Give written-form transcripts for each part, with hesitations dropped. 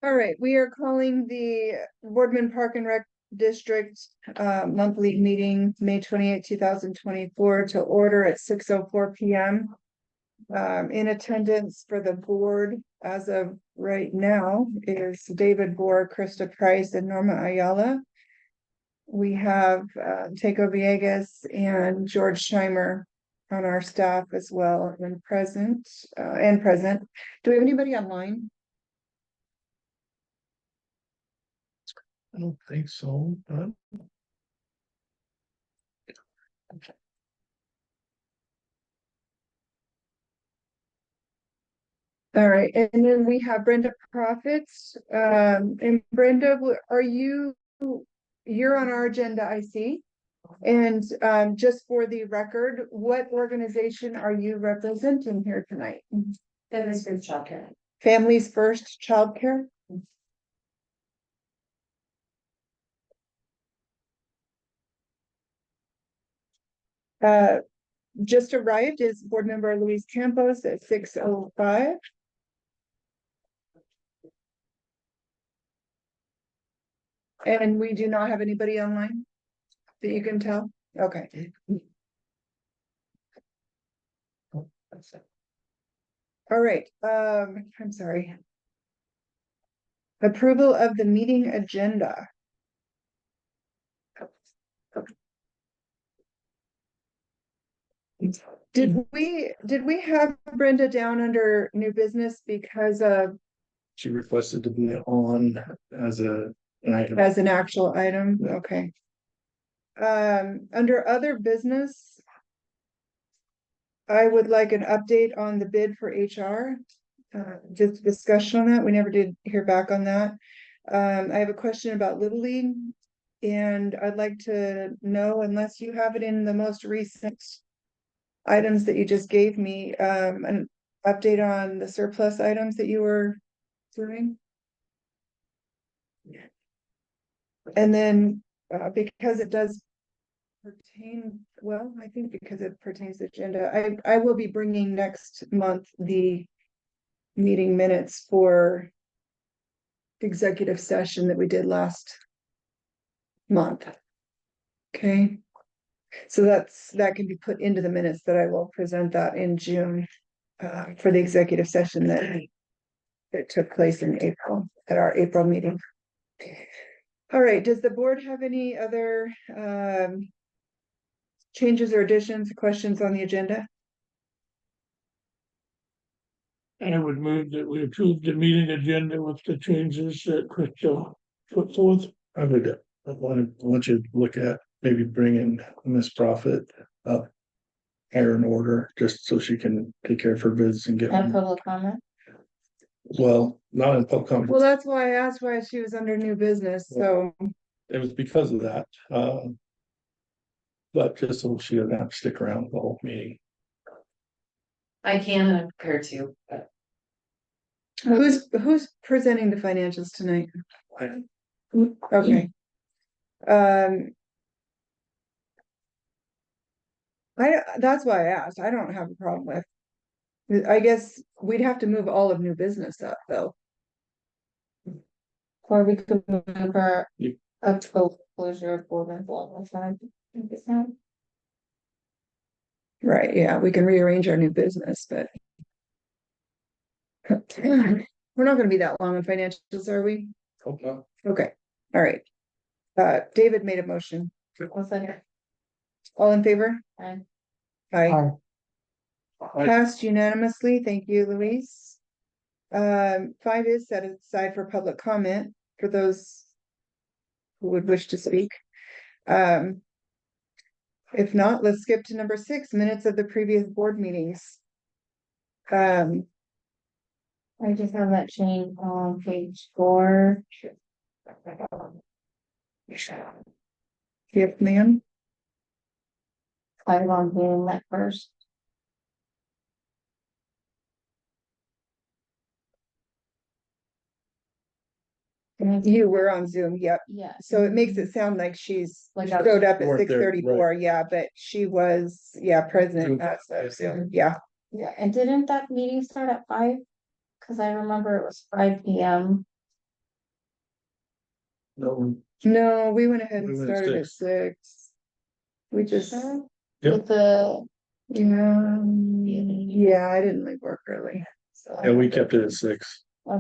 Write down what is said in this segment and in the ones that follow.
All right, we are calling the Boardman Park and Rec District monthly meeting, May 28, 2024, to order at 6:04 p.m. In attendance for the board as of right now is David Bohr, Krista Price, and Norma Ayala. We have Teco Villegas and George Scheimer on our staff as well and present. Do we have anybody online? I don't think so, but All right, and then we have Brenda Profits. And Brenda, you're on our agenda, I see. And just for the record, what organization are you representing here tonight? Families First Childcare. Families First Childcare? Just arrived is board member Luis Campos at 6:05. And we do not have anybody online that you can tell? Okay. All right, I'm sorry. Approval of the meeting agenda. Did we have Brenda down under new business because of she requested to be on as an item. as an actual item? Okay. Under other business, I would like an update on the bid for HR. Just discussion on that. We never did hear back on that. I have a question about Little League, and I'd like to know, unless you have it in the most recent items that you just gave me, an update on the surplus items that you were doing. And then because it does pertain, well, I think because it pertains to agenda, I will be bringing next month the meeting minutes for executive session that we did last month. Okay, so that can be put into the minutes that I will present that in June for the executive session that took place in April at our April meeting. All right, does the board have any other changes or additions, questions on the agenda? I would move that we approve the meeting agenda with the changes that Krista put forth. I want you to look at maybe bringing Miss Profit up higher in order, just so she can take care of her bids and get. And public comment. Well, not in public comment. Well, that's why I asked why she was under new business, so. It was because of that. But just so she doesn't have to stick around the whole meeting. I can occur to, but Who's presenting the financials tonight? Okay. That's why I asked. I don't have a problem with. I guess we'd have to move all of new business up though. or we could move her You- up to closure of Boardman. Right, yeah, we can rearrange our new business, but. We're not gonna be that long in financials, are we? Hope not. Okay, all right. David made a motion. What's that? All in favor? Aye. Aye. Passed unanimously. Thank you, Luis. 5 is set aside for public comment for those who would wish to speak. If not, let's skip to number 6, minutes of the previous board meetings. I just have that change on page 4. Yep, ma'am. I was on Zoom at first. You were on Zoom, yep. Yeah. So it makes it sound like she's Like showed up at weren't there, 6:34, yeah, but she was, present at Zoom, yeah. Yeah, and didn't that meeting start at 5? Cause I remember it was 5 p.m. No, No, we went ahead and We went at started at 6. We just, Yep. With the, yeah, yeah, I didn't leave work early. So. and we kept it at 6. All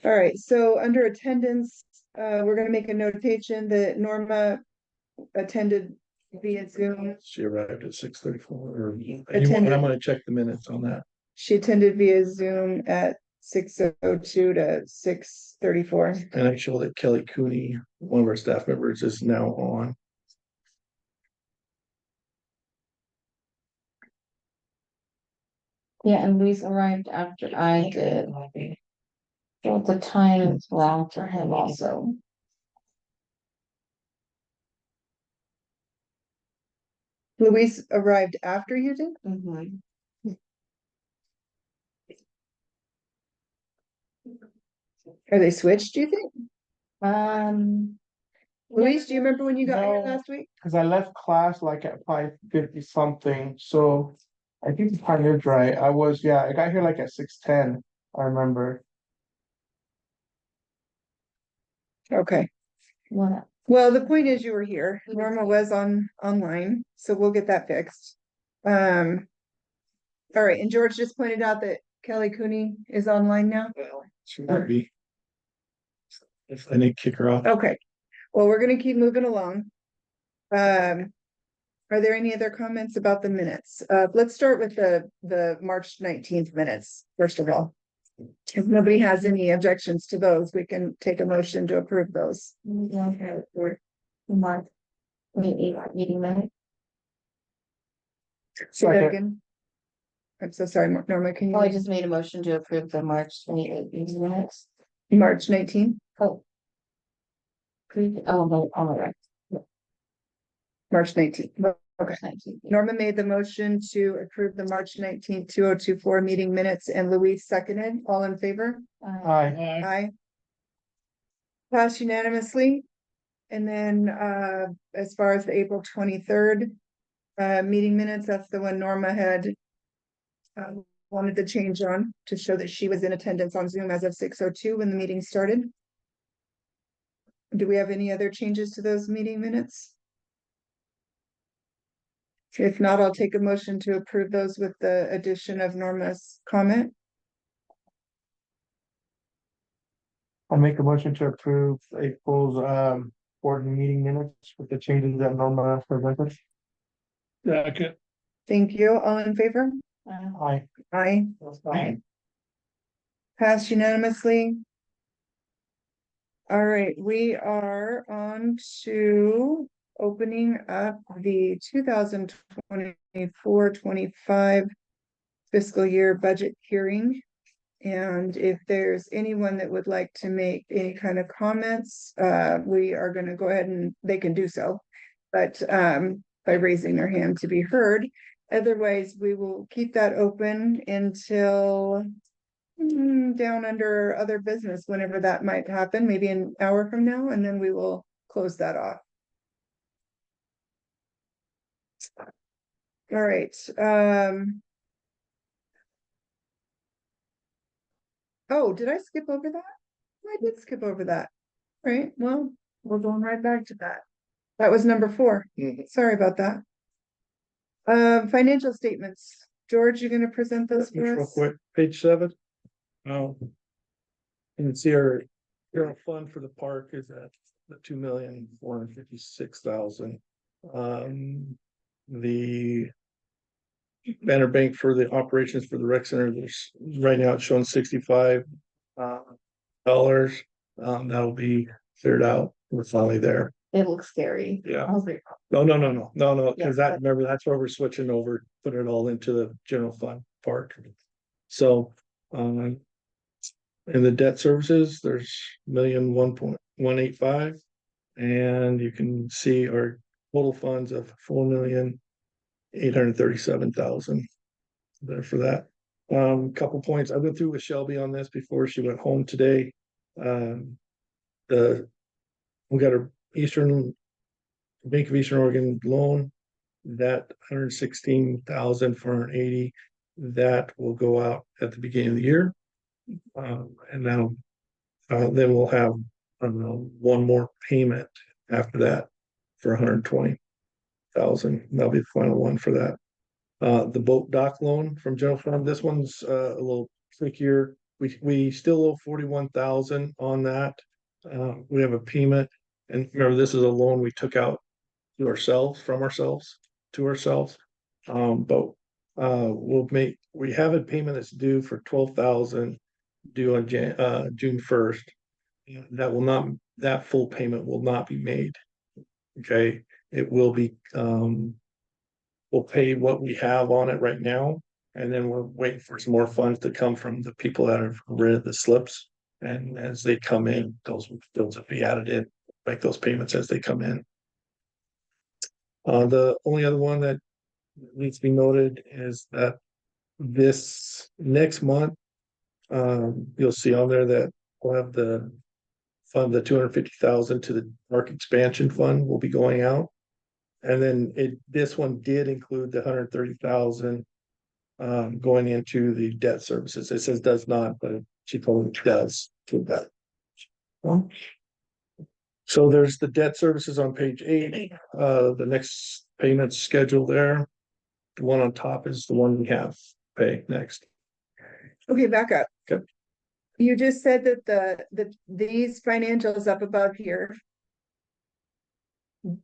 right, so under attendance, we're gonna make a notation that Norma attended via Zoom. She arrived at 6:34, or Attended. I'm gonna check the minutes on that. She attended via Zoom at 6:02 to 6:34. And I show that Kelly Cooney, one of our staff members, is now on. yeah, and Luis arrived after I did. So the time is wrong for him also. Luis arrived after you did? Mhm. Are they switched, do you think? Um, Luis, do you remember when you got here No. last week? Cause I left class like at 5:50 something, so. I think the time is right. I got here like at 6:10, I remember. Okay. what, Well, the point is you were here. Norma was online, so we'll get that fixed. All right, and George just pointed out that Kelly Cooney is online now. She might be. If I didn't kick her off. Okay, well, we're gonna keep moving along. Are there any other comments about the minutes? Let's start with the March 19th minutes, first of all. If nobody has any objections to those, we can take a motion to approve those. for the month, meeting minute? Say that Second. again. I'm so sorry, Norma, can Oh, I you, just made a motion to approve the March 28th meeting minutes. March 19th, Oh. Oh, no, all right. March 19th. Okay. 19th. Norma made the motion to approve the March 19th, 2024 meeting minutes, and Louise seconded. All in favor? Aye. Aye. Passed unanimously. And then, as far as the April 23rd, meeting minutes, that's the one Norma had wanted to change on to show that she was in attendance on Zoom as of 6:02 when the meeting started. Do we have any other changes to those meeting minutes? If not, I'll take a motion to approve those with the addition of Norma's comment. I'll make a motion to approve April's board meeting minutes with the changes that Norma presented. Second. Thank you. All in favor? Aye. Aye. Aye. Passed unanimously. All right, we are on to opening up the 2024-25 fiscal year budget hearing. And if there's anyone that would like to make any kind of comments, we are going to go ahead and they can do so. But by raising their hand to be heard. Otherwise, we will keep that open until down under other business, whenever that might happen, maybe an hour from now, and then we will close that off. All right, oh, did I skip over that? I did skip over that. All right, well, we're going right back to that. That was number 4. Sorry about that. Financial statements. George, you're gonna present those Just for real us? quick, page 7. You can see our general fund for the park is at the 2,456,000. The Banner Bank for the operations for the rec center, there's right now it's showing $65 dollars. That'll be cleared out. We're finally there. It looks scary. Yeah. I was like, No, because Yeah. that's where we're switching over, put it all into the general fund park. So, in the debt services, there's 1,1.185. And you can see our total funds of 4,837,000 there for that. Couple points. I went through with Shelby on this before she went home today. We got a Bank of Eastern Oregon loan, that 116,480, that will go out at the beginning of the year. And that'll Then we'll have, one more payment after that for 120,000. That'll be the final one for that. The boat dock loan from general fund, this one's a little trickier. We still owe 41,000 on that. We have a payment, and remember, this is a loan we took out to ourselves, from ourselves, to ourselves. But we have a payment that's due for 12,000 due on June 1st. That full payment will not be made. Okay, it will be, we'll pay what we have on it right now, and then we're waiting for some more funds to come from the people that have rented the slips. And as they come in, those will be added in, make those payments as they come in. The only other one that needs to be noted is that this next month, you'll see on there that we'll have the 250,000 to the park expansion fund will be going out. And then this one did include the 130,000 going into the debt services. It says does not, but she told me it does to that. So there's the debt services on page 8. The next payment schedule there. The one on top is the one we have to pay next. Okay, back up. Okay. You just said that these financials up above here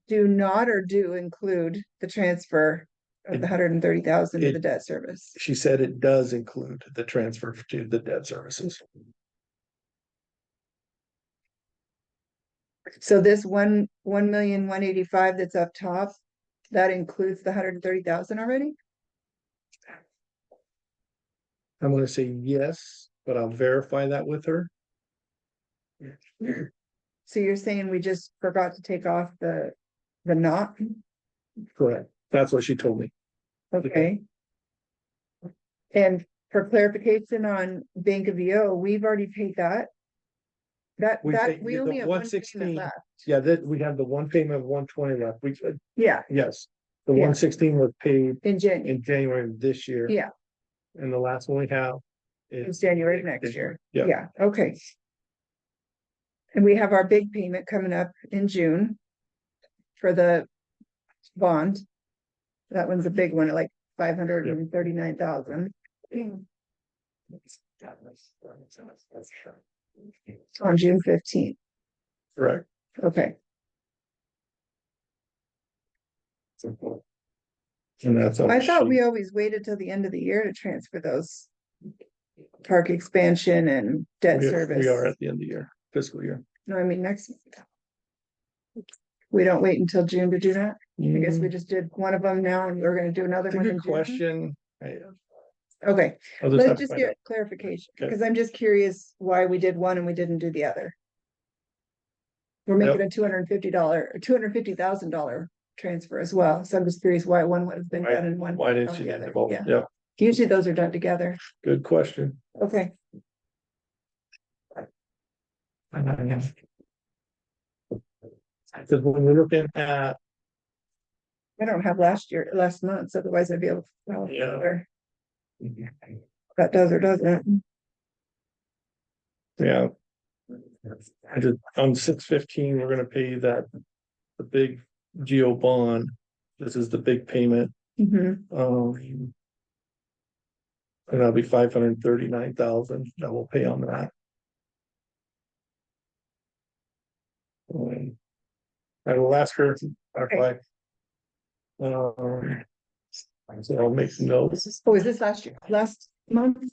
do not or do include the transfer of the 130,000 to the debt service. She said it does include the transfer to the debt services. So this 1,185,000 that's up top, that includes the 130,000 already? I'm gonna say yes, but I'll verify that with her. So you're saying we just forgot to take off the not? Correct. That's what she told me. Okay. And for clarification on Bank of EO, we've already paid that. We paid We the only have one 116. payment left. Yeah, that we have the one payment of 120 left. Yeah, Yes, the Yeah. 116 was paid in January. in January of this year. Yeah, And the last one we have it's is January of next year. Yeah. Yeah, okay. And we have our big payment coming up in June for the bond. That one's a big one, like 539,000 on June 15th. correct. Okay, And that's. I thought we always waited till the end of the year to transfer those park expansion and debt service. We are at the end of the year, fiscal year. No, I mean, next. We don't wait until June to do that. I guess we just did one of them now and we're gonna do another It's a one in good June. question. Okay, I'll just have let's to just find get out. clarification, Okay. because I'm just curious why we did one and we didn't do the other. We're making a $250,000 transfer as well, so I'm just curious why one would have been done and one. Why didn't not you the do other. both? Yeah, Yeah, usually those are done together. good question. Okay, Because when we're looking at, I don't have last month's, otherwise I'd be able to tell Yeah. whether that does or doesn't. yeah. On 6/15, we're gonna pay the big geo bond. This is the big payment. Mhm. And that'll be 539,000 that we'll pay on that. I will ask her to clarify. So I'll make some notes. Oh, is this last month?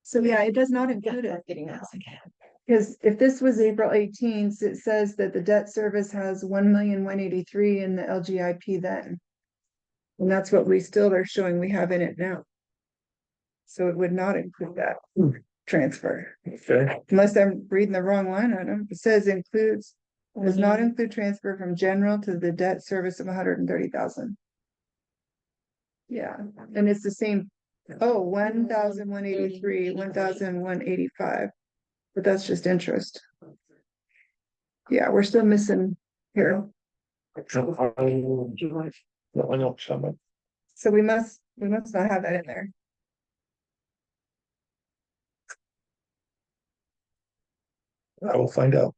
So yeah, it does not include it. Because if this was April 18th, it says that the debt service has 1,183,000 in the LGIP then. And that's what we still are showing we have in it now. So it would not include that transfer, Okay, unless I'm reading the wrong line item. It says does not include transfer from general to the debt service of 130,000. Yeah, and it's the same. Oh, 1,183, 1,185. But that's just interest. Yeah, we're still missing here. no, I know someone. So we must not have that in there. I will find out.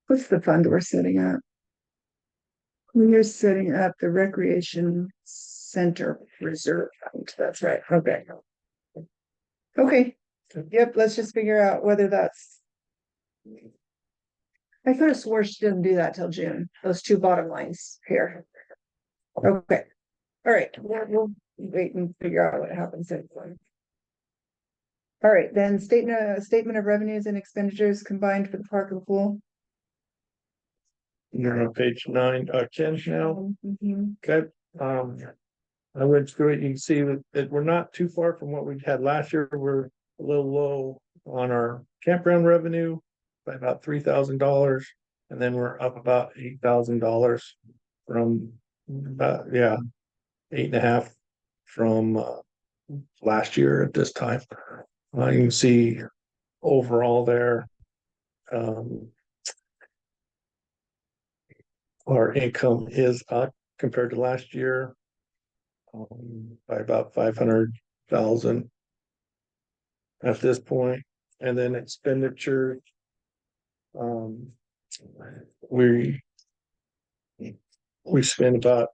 What's the fund we're setting up? We're setting up the recreation center reserve fund. That's right. Okay. Okay. Yep, let's just figure out whether that's. I could have swore she didn't do that till June, those two bottom lines here. Okay, all right, we'll wait and figure out what happens. All right, then statement of revenues and expenditures combined for the park and pool. You're on page 9, 10 now. Mhm. Okay, I went through it, you can see that we're not too far from what we had last year, we're a little low on our campground revenue by about $3,000. And then we're up about $8,000 from about, yeah, 8.5 from last year at this time. You can see overall there, our income is up compared to last year by about 500,000 at this point. And then expenditure, we spend about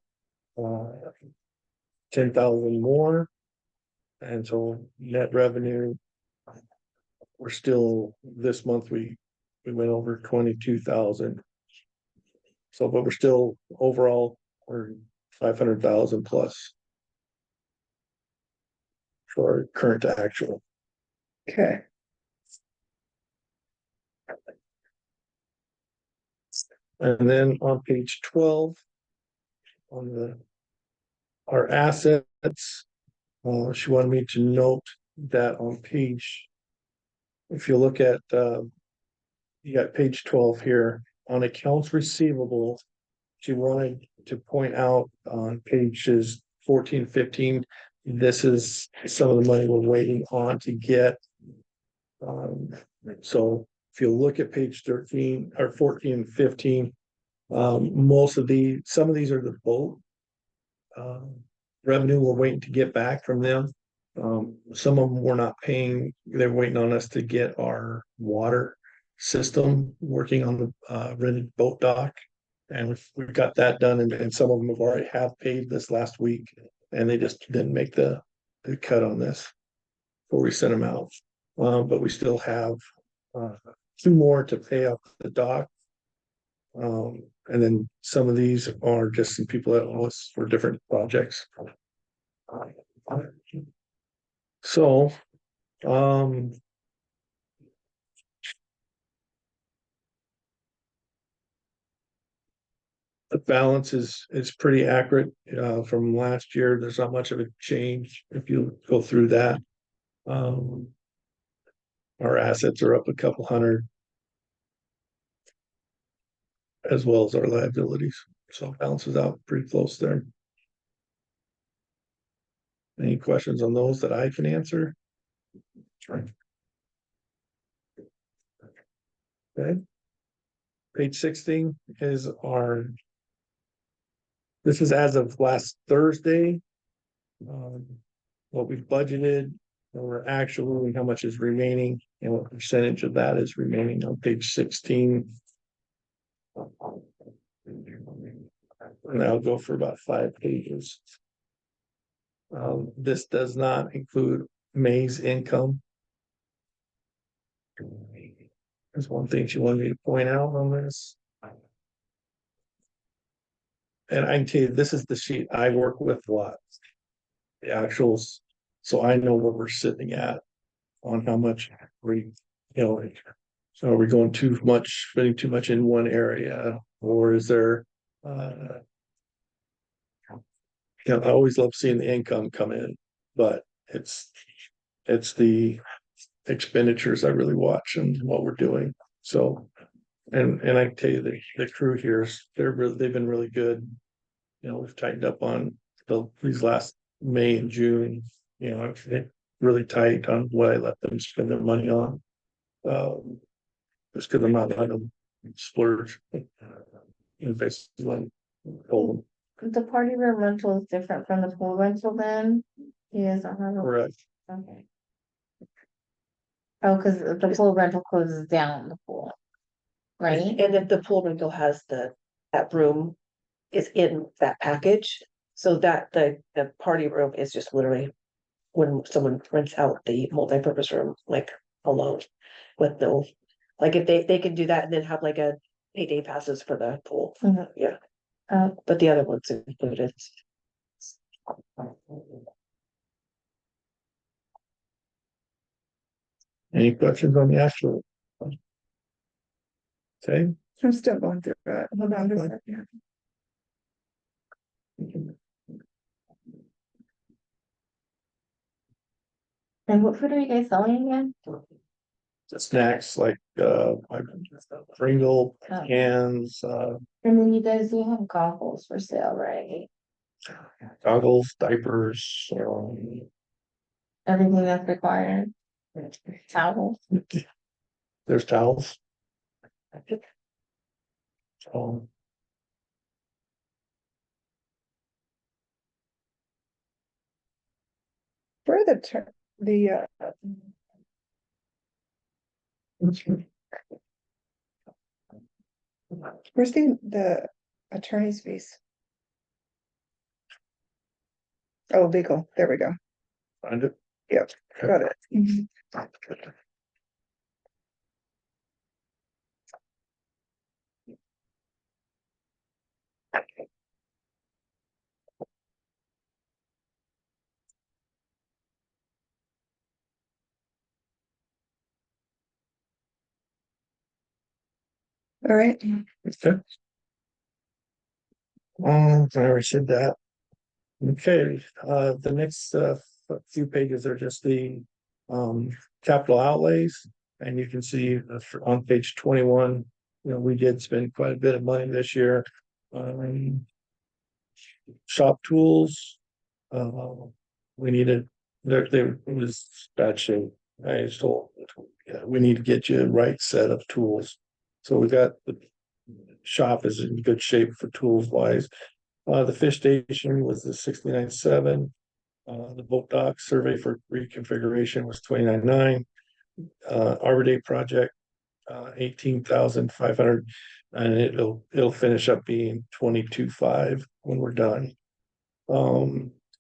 10,000 more, and so net revenue, we're still, this month we went over 22,000. So, but we're still overall, we're 500,000 plus for our current to actual. Okay, And then on page 12, on our assets, she wanted me to note that on page, if you look at, you got page 12 here, on accounts receivable, she wanted to point out on pages 14, 15, this is some of the money we're waiting on to get. So if you look at page 13 or 14 and 15, some of these are the boat revenue we're waiting to get back from them. Some of them we're not paying, they're waiting on us to get our water system working on the rented boat dock. And we've got that done, and some of them have already paid this last week, and they just didn't make the cut on this before we sent them out. But we still have 2 more to pay off the dock. And then some of these are just some people that owe us for different projects. So, the balance is pretty accurate from last year. There's not much of a change if you go through that. Our assets are up a couple hundred, as well as our liabilities. So it balances out pretty close there. Any questions on those that I can answer? Okay. Page 16 is this is as of last Thursday. What we've budgeted, or actually how much is remaining, and what percentage of that is remaining on page 16. And that'll go for about 5 pages. This does not include May's income. There's one thing she wanted me to point out on this. And I can tell you, this is the sheet I work with a lot. The actuals, so I know where we're sitting at on how much we, so are we going spending too much in one area, or is there, I always love seeing the income come in, but it's the expenditures I really watch and what we're doing. So, and I can tell you the crew here they've been really good. We've tightened up on these last May and June. Really tight on what I let them spend their money on. Just because I'm not letting them splurge. Basically, hold them. the party room rental is different from the pool rental then? He doesn't have a, Correct. okay. Oh, cause the pool rental closes down the pool. Right? And if the pool rental has that room is in that package, so that the party room is just literally when someone rents out the multi-purpose room, like alone with no, like if they can do that and then have like a 8 day passes for the pool, Mhm. yeah, Uh, but the other one's included. Any questions on the actual? Okay. I'm still going through it. Hold on just a second. and what food are you guys selling again? Snacks like like Pringle Oh. cans, And then you guys do have goggles for sale, right? goggles, diapers, Everything that's required. Towels. there's towels. Um, For the ter- the where's the attorney's fees? Oh, legal, there we go. find it. Yep, got it. Mhm. All right, Okay. I already said that. Okay, the next few pages are just the capital outlays. And you can see on page 21, we did spend quite a bit of money this year. Shop tools, we needed, it was bad shape. I just told, we need to get you the right set of tools. So we got the shop is in good shape for tools wise. The fish station was the 69.7. The boat dock survey for reconfiguration was 29.9. Arbor Day project, 18,500, and it'll finish up being 22.5 when we're done.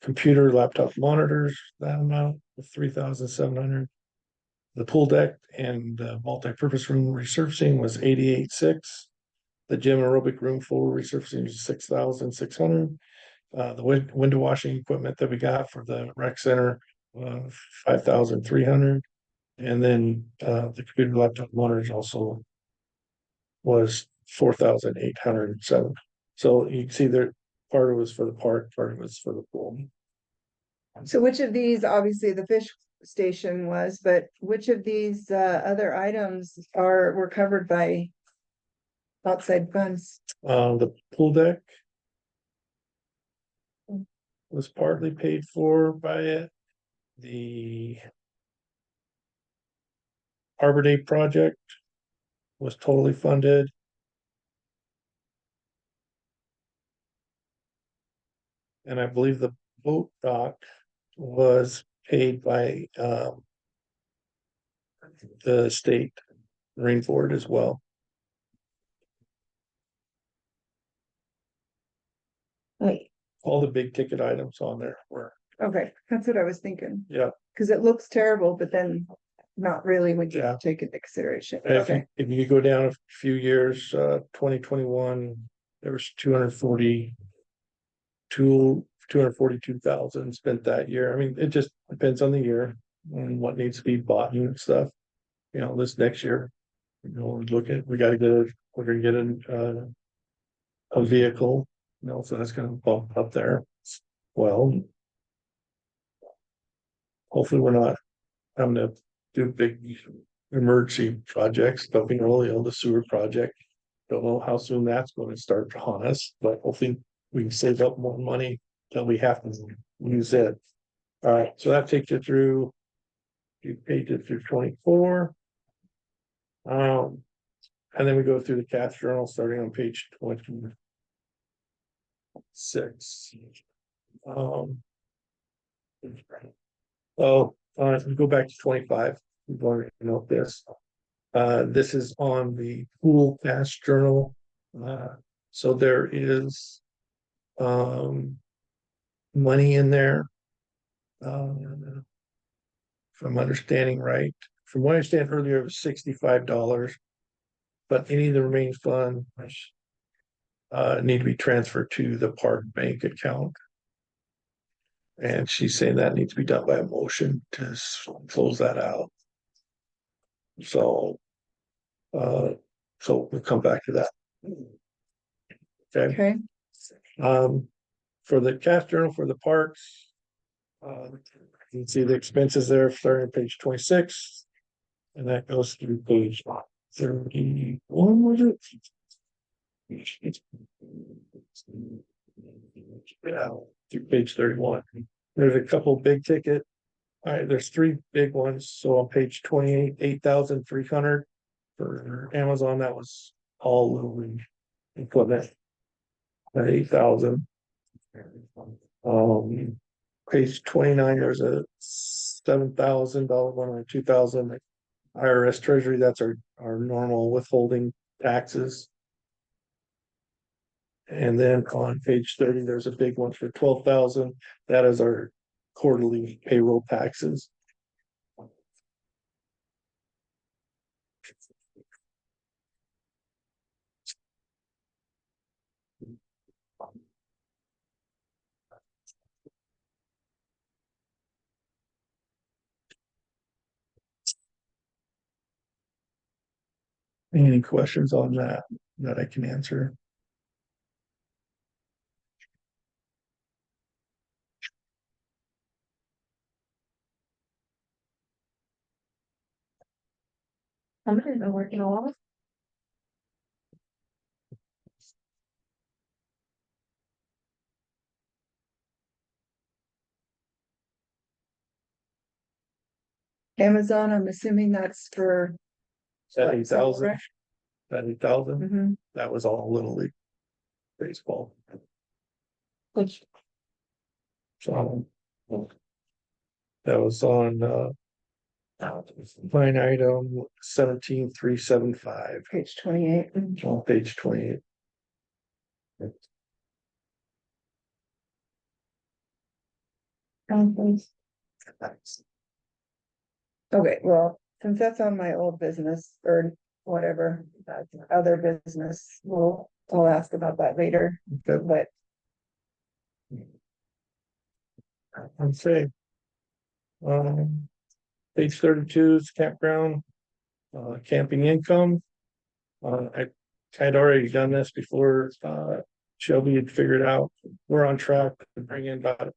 Computer laptop monitors, that amount of 3,700. The pool deck and multi-purpose room resurfacing was 88.6. The gym aerobic room full resurfacing was 6,600. The window washing equipment that we got for the rec center, 5,300. And then the computer laptop monitors also was 4,807. So you can see there, part of it was for the park, part of it was for the pool. so which of these, obviously the fish station was, but which of these other items were covered by outside funds? The pool deck was partly paid for by it. The Arbor Day project was totally funded. And I believe the boat dock was paid by the state Marine Board as well. Wait, All the big ticket items on there were, Okay, that's what I was thinking, yeah. because it looks terrible, but then not really when you Yeah. take into consideration. If Okay, if you go down a few years, 2021, there was 242,000 spent that year. I mean, it just depends on the year and what needs to be bought and stuff. This next year, we we're gonna get a vehicle, so that's gonna bump up there. Well, hopefully we're not having to do big emergency projects, but the sewer project. Don't know how soon that's going to start on us, but hopefully we can save up more money till we have to use it. All right, so that takes you through. You pages through 24. And then we go through the cash journal starting on page 20. 6. Um. Oh, go back to 25. We've already note this. This is on the pool cash journal. So there is money in there. If I'm understanding right, from what I understand earlier, it was $65. But any of the remaining funds need to be transferred to the park bank account. And she's saying that needs to be done by a motion to close that out. So, so we'll come back to that. Okay, Okay, for the cash journal for the parks. You can see the expenses there starting on page 26. And that goes through page 31, was it? Yeah, through page 31. There's a couple big ticket. All right, there's 3 big ones. So on page 28, 8,300 for Amazon, that was all Lumen equipment. At 8,000. Page 29, there's a $7,000 one or 2,000 IRS Treasury. That's our normal withholding taxes. And then on page 30, there's a big one for 12,000. That is our quarterly payroll taxes. Any questions on that I can answer? Somebody's been working a lot. Amazon, I'm assuming that's for. That 8,000, Right? that 8,000, Mhm. that was all Little League baseball. Which, So that was on line item 17,375 Page 28. on page 28. Okay, well, since that's on my old business or whatever, that's other business, I'll ask about that later, Okay. but I'm saying. Page 32 is campground, camping income. I had already done this before, Shelby had figured out, we're on track to bring in about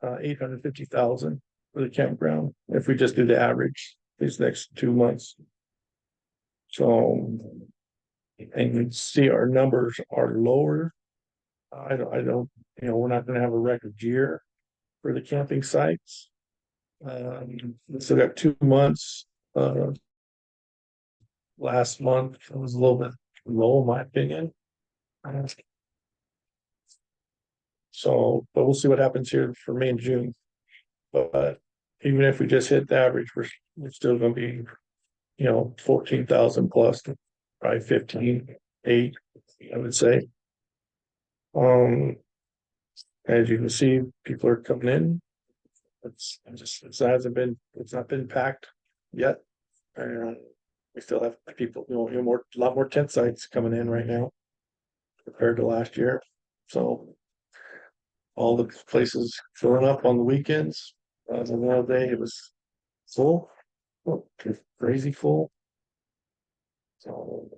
850,000 for the campground, if we just do the average these next 2 months. So, and you see our numbers are lower. I don't, we're not gonna have a record year for the camping sites. So got 2 months, last month it was a little bit low, in my opinion. So, but we'll see what happens here for May and June. But even if we just hit the average, we're still gonna be, 14,000 plus, probably 15,800, I would say. As you can see, people are coming in. It's not been packed yet. We still have people, a lot more tent sites coming in right now compared to last year. So all the places filling up on the weekends. The other day it was full, crazy full. So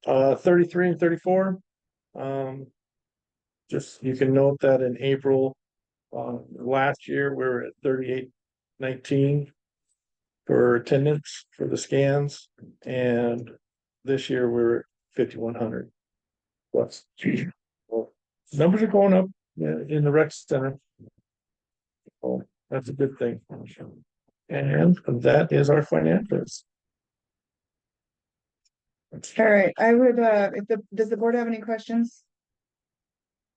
33 and 34. Just you can note that in April, last year we were at 3819 for attendance for the scans, and this year we're at 5,100 plus. Well, numbers are going up in the rec center. Oh, that's a good thing. And that is our financials. all right, I would, does the board have any questions?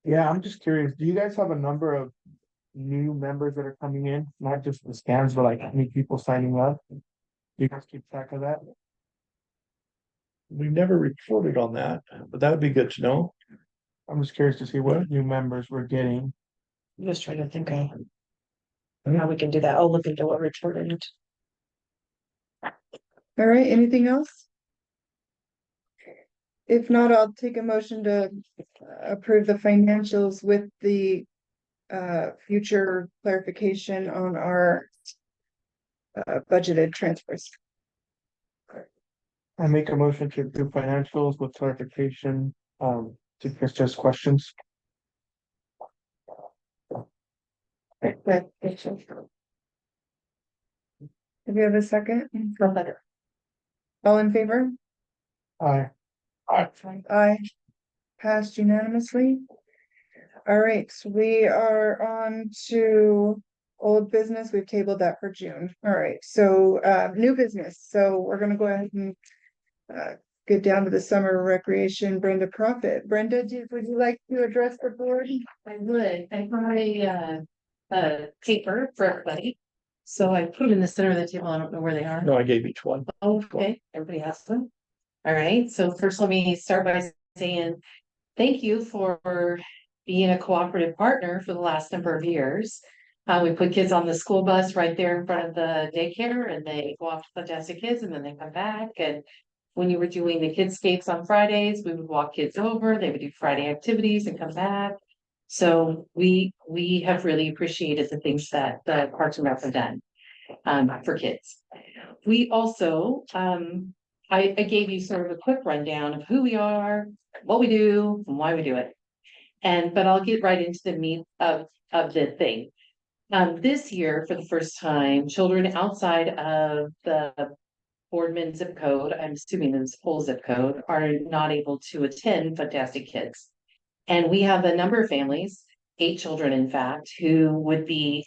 Yeah, I'm just curious, do you guys have a number of new members that are coming in? Not just the scans, but like how many people signing up? Do you guys keep track of that? We've never reported on that, but that would be good to know. I'm just curious to see what new members we're getting. I'm just trying to think of how we can do that. I'll look into what reported. All right, anything else? If not, I'll take a motion to approve the financials with the future clarification on our budgeted transfers. I make a motion to do financials with clarification, to Krista's questions. Do we have a second? Feel better. All in favor? Aye. Aye. Passed unanimously. All right, so we are on to old business. We've tabled that for June. All right, so new business. So we're gonna go ahead and get down to the summer recreation. Brenda Profit. Brenda, would you like to address the board? I would, I brought a paper for everybody. So I put them in the center of the table, I don't know where they are. No, I gave each one. Okay, everybody has them. All right, so first let me start by saying thank you for being a cooperative partner for the last number of years. We put kids on the school bus right there in front of the daycare and they go off to Fantastic Kids and then they come back. And when you were doing the kidscapes on Fridays, we would walk kids over, they would do Friday activities and come back. So we have really appreciated the things that the Parks and Rec have done for kids. We also, I gave you sort of a quick rundown of who we are, what we do, and why we do it. But I'll get right into the meat of the thing. This year, for the first time, children outside of the Boardman zip code, I'm assuming it's full zip code, are not able to attend Fantastic Kids. And we have a number of families, 8 children in fact, who would be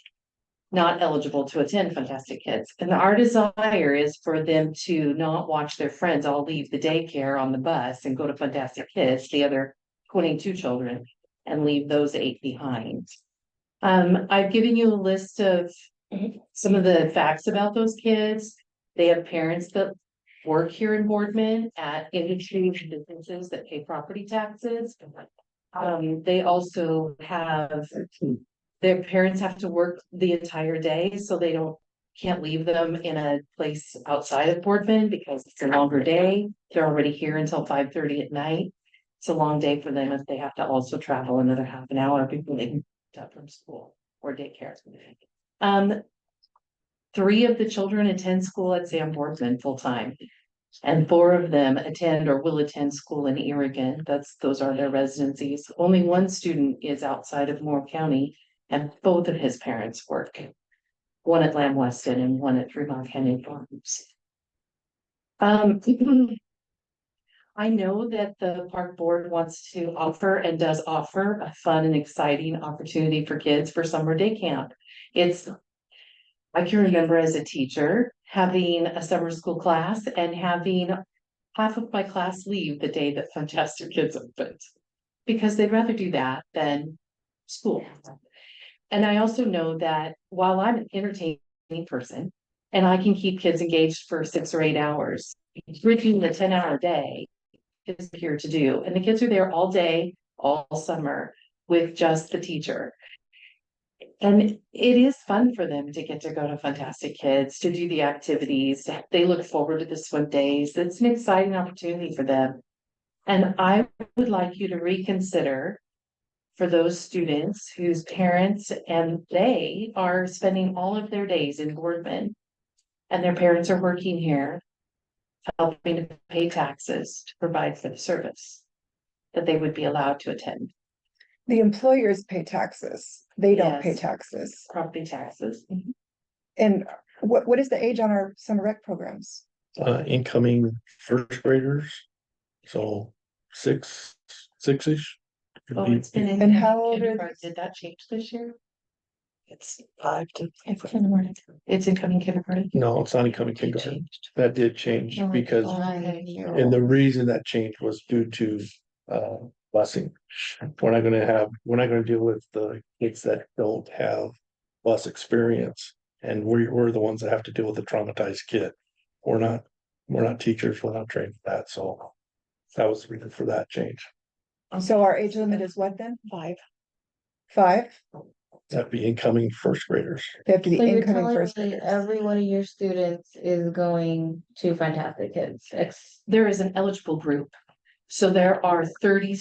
not eligible to attend Fantastic Kids. And our desire is for them to not watch their friends all leave the daycare on the bus and go to Fantastic Kids, the other 22 children, and leave those 8 behind. I've given you a list of some of the facts about those kids. They have parents that work here in Boardman at industry businesses that pay property taxes. They also have, their parents have to work the entire day, so they can't leave them in a place outside of Boardman because it's a longer day. They're already here until 5:30 at night. It's a long day for them if they have to also travel another half an hour before they can get up from school or daycare. 3 of the children attend school at Sam Boardman full time. And 4 of them attend or will attend school in Oregon. Those are their residencies. Only 1 student is outside of Moore County, and both of his parents work. 1 at Lamb Weston and 1 at Fremont Canyon Farms. I know that the park board wants to offer and does offer a fun and exciting opportunity for kids for summer day camp. I can remember as a teacher having a summer school class and having half of my class leave the day that Fantastic Kids opened because they'd rather do that than school. And I also know that while I'm an entertaining person and I can keep kids engaged for 6 or 8 hours, bridging the 10-hour day is here to do. And the kids are there all day, all summer with just the teacher. And it is fun for them to get to go to Fantastic Kids, to do the activities. They look forward to the swim days. It's an exciting opportunity for them. And I would like you to reconsider for those students whose parents and they are spending all of their days in Boardman and their parents are working here, helping to pay taxes to provide for the service, that they would be allowed to attend. The employers pay taxes. They don't pay Yes. taxes. Property taxes. And what is the age on our summer rec programs? Incoming first graders, so six-ish. Could Oh, be- it's been in. And how old are kindergarten. Did that change this year? It's 5 to. It's kindergarten. It's incoming kindergarten. No, it's not incoming It kindergarten. changed. That did change Oh, because, okay. and the reason that changed was due to busing. We're not gonna deal with the kids that don't have bus experience. And we're the ones that have to deal with the traumatized kid. We're not teachers, we're not trained for that, so that was the reason for that change. So our age limit is what then? 5. 5? That'd be incoming first graders. They have to be So you're incoming telling first me graders. every one of your students is going to Fantastic Kids? There is an eligible group. So there are 30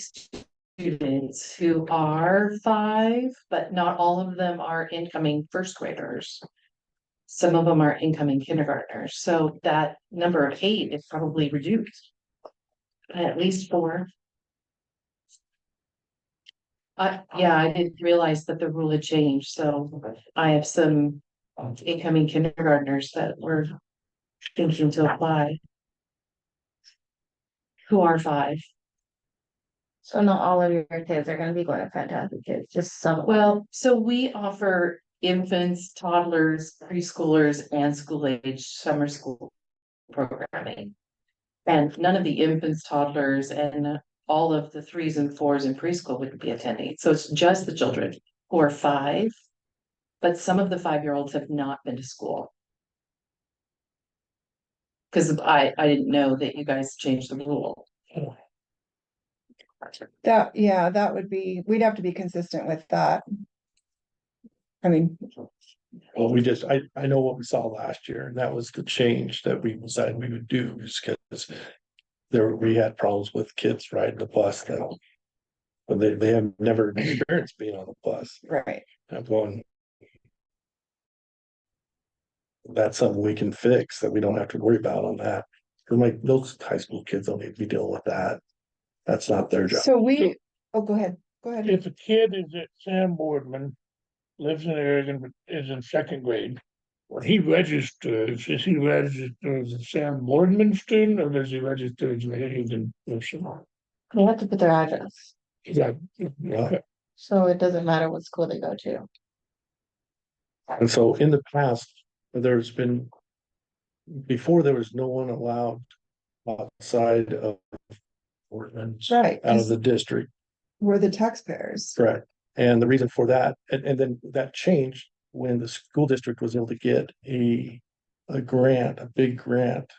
students who are 5, but not all of them are incoming first graders. Some of them are incoming kindergartners, so that number of 8 is probably reduced. At least 4. Yeah, I didn't realize that the rule had changed, so I have some incoming kindergartners that were thinking to apply. Who are 5. So not all of your kids are gonna be going to Fantastic Kids, just some. Well, so we offer infants, toddlers, preschoolers, and school-age summer school programming. And none of the infants, toddlers, and all of the 3s and 4s in preschool would be attending. So it's just the children who are 5. But some of the 5-year-olds have not been to school. Because I didn't know that you guys changed the rule. That would be, we'd have to be consistent with that. I mean, Well, I know what we saw last year, and that was the change that we decided we would do, just because we had problems with kids riding the bus that. But they have never experienced being on the bus. right. I'm going. That's something we can fix, that we don't have to worry about on that. Cause like those high school kids don't need to be dealing with that. That's not their job. So go ahead, go ahead. If a kid is at Sam Boardman, lives in Oregon, but is in 2nd grade, when he registers, is he registered as a Sam Boardman student, or does he register as a Hagen person? They have to put their address, Yeah, so it doesn't matter what school they go to. And so in the past, there's been. Before, there was no one allowed outside of. Ordinance Right, out of 'cause the district, we're the taxpayers. correct? And the reason for that, and then that changed when the school district was able to get a grant, a big grant.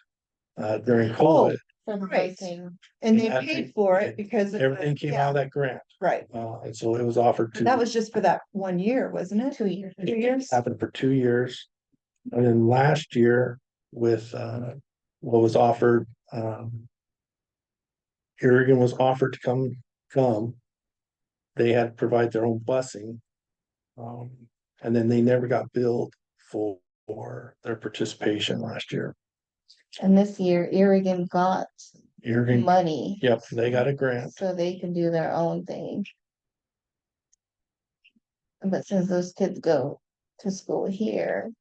During COVID, For the Right. busing. And they And paid for it because. of the- everything came out of that grant, Right, and so it was offered but that to, was just for that 1 year, wasn't it? 2 years. 2 years? happen for 2 years. And then last year with, what was offered, Oregon was offered to come. They had to provide their own busing. And then they never got billed for their participation last year. And this year, Oregon got Oregon, money, yep, they got a grant. so they can do their own thing. But since those kids go to school here.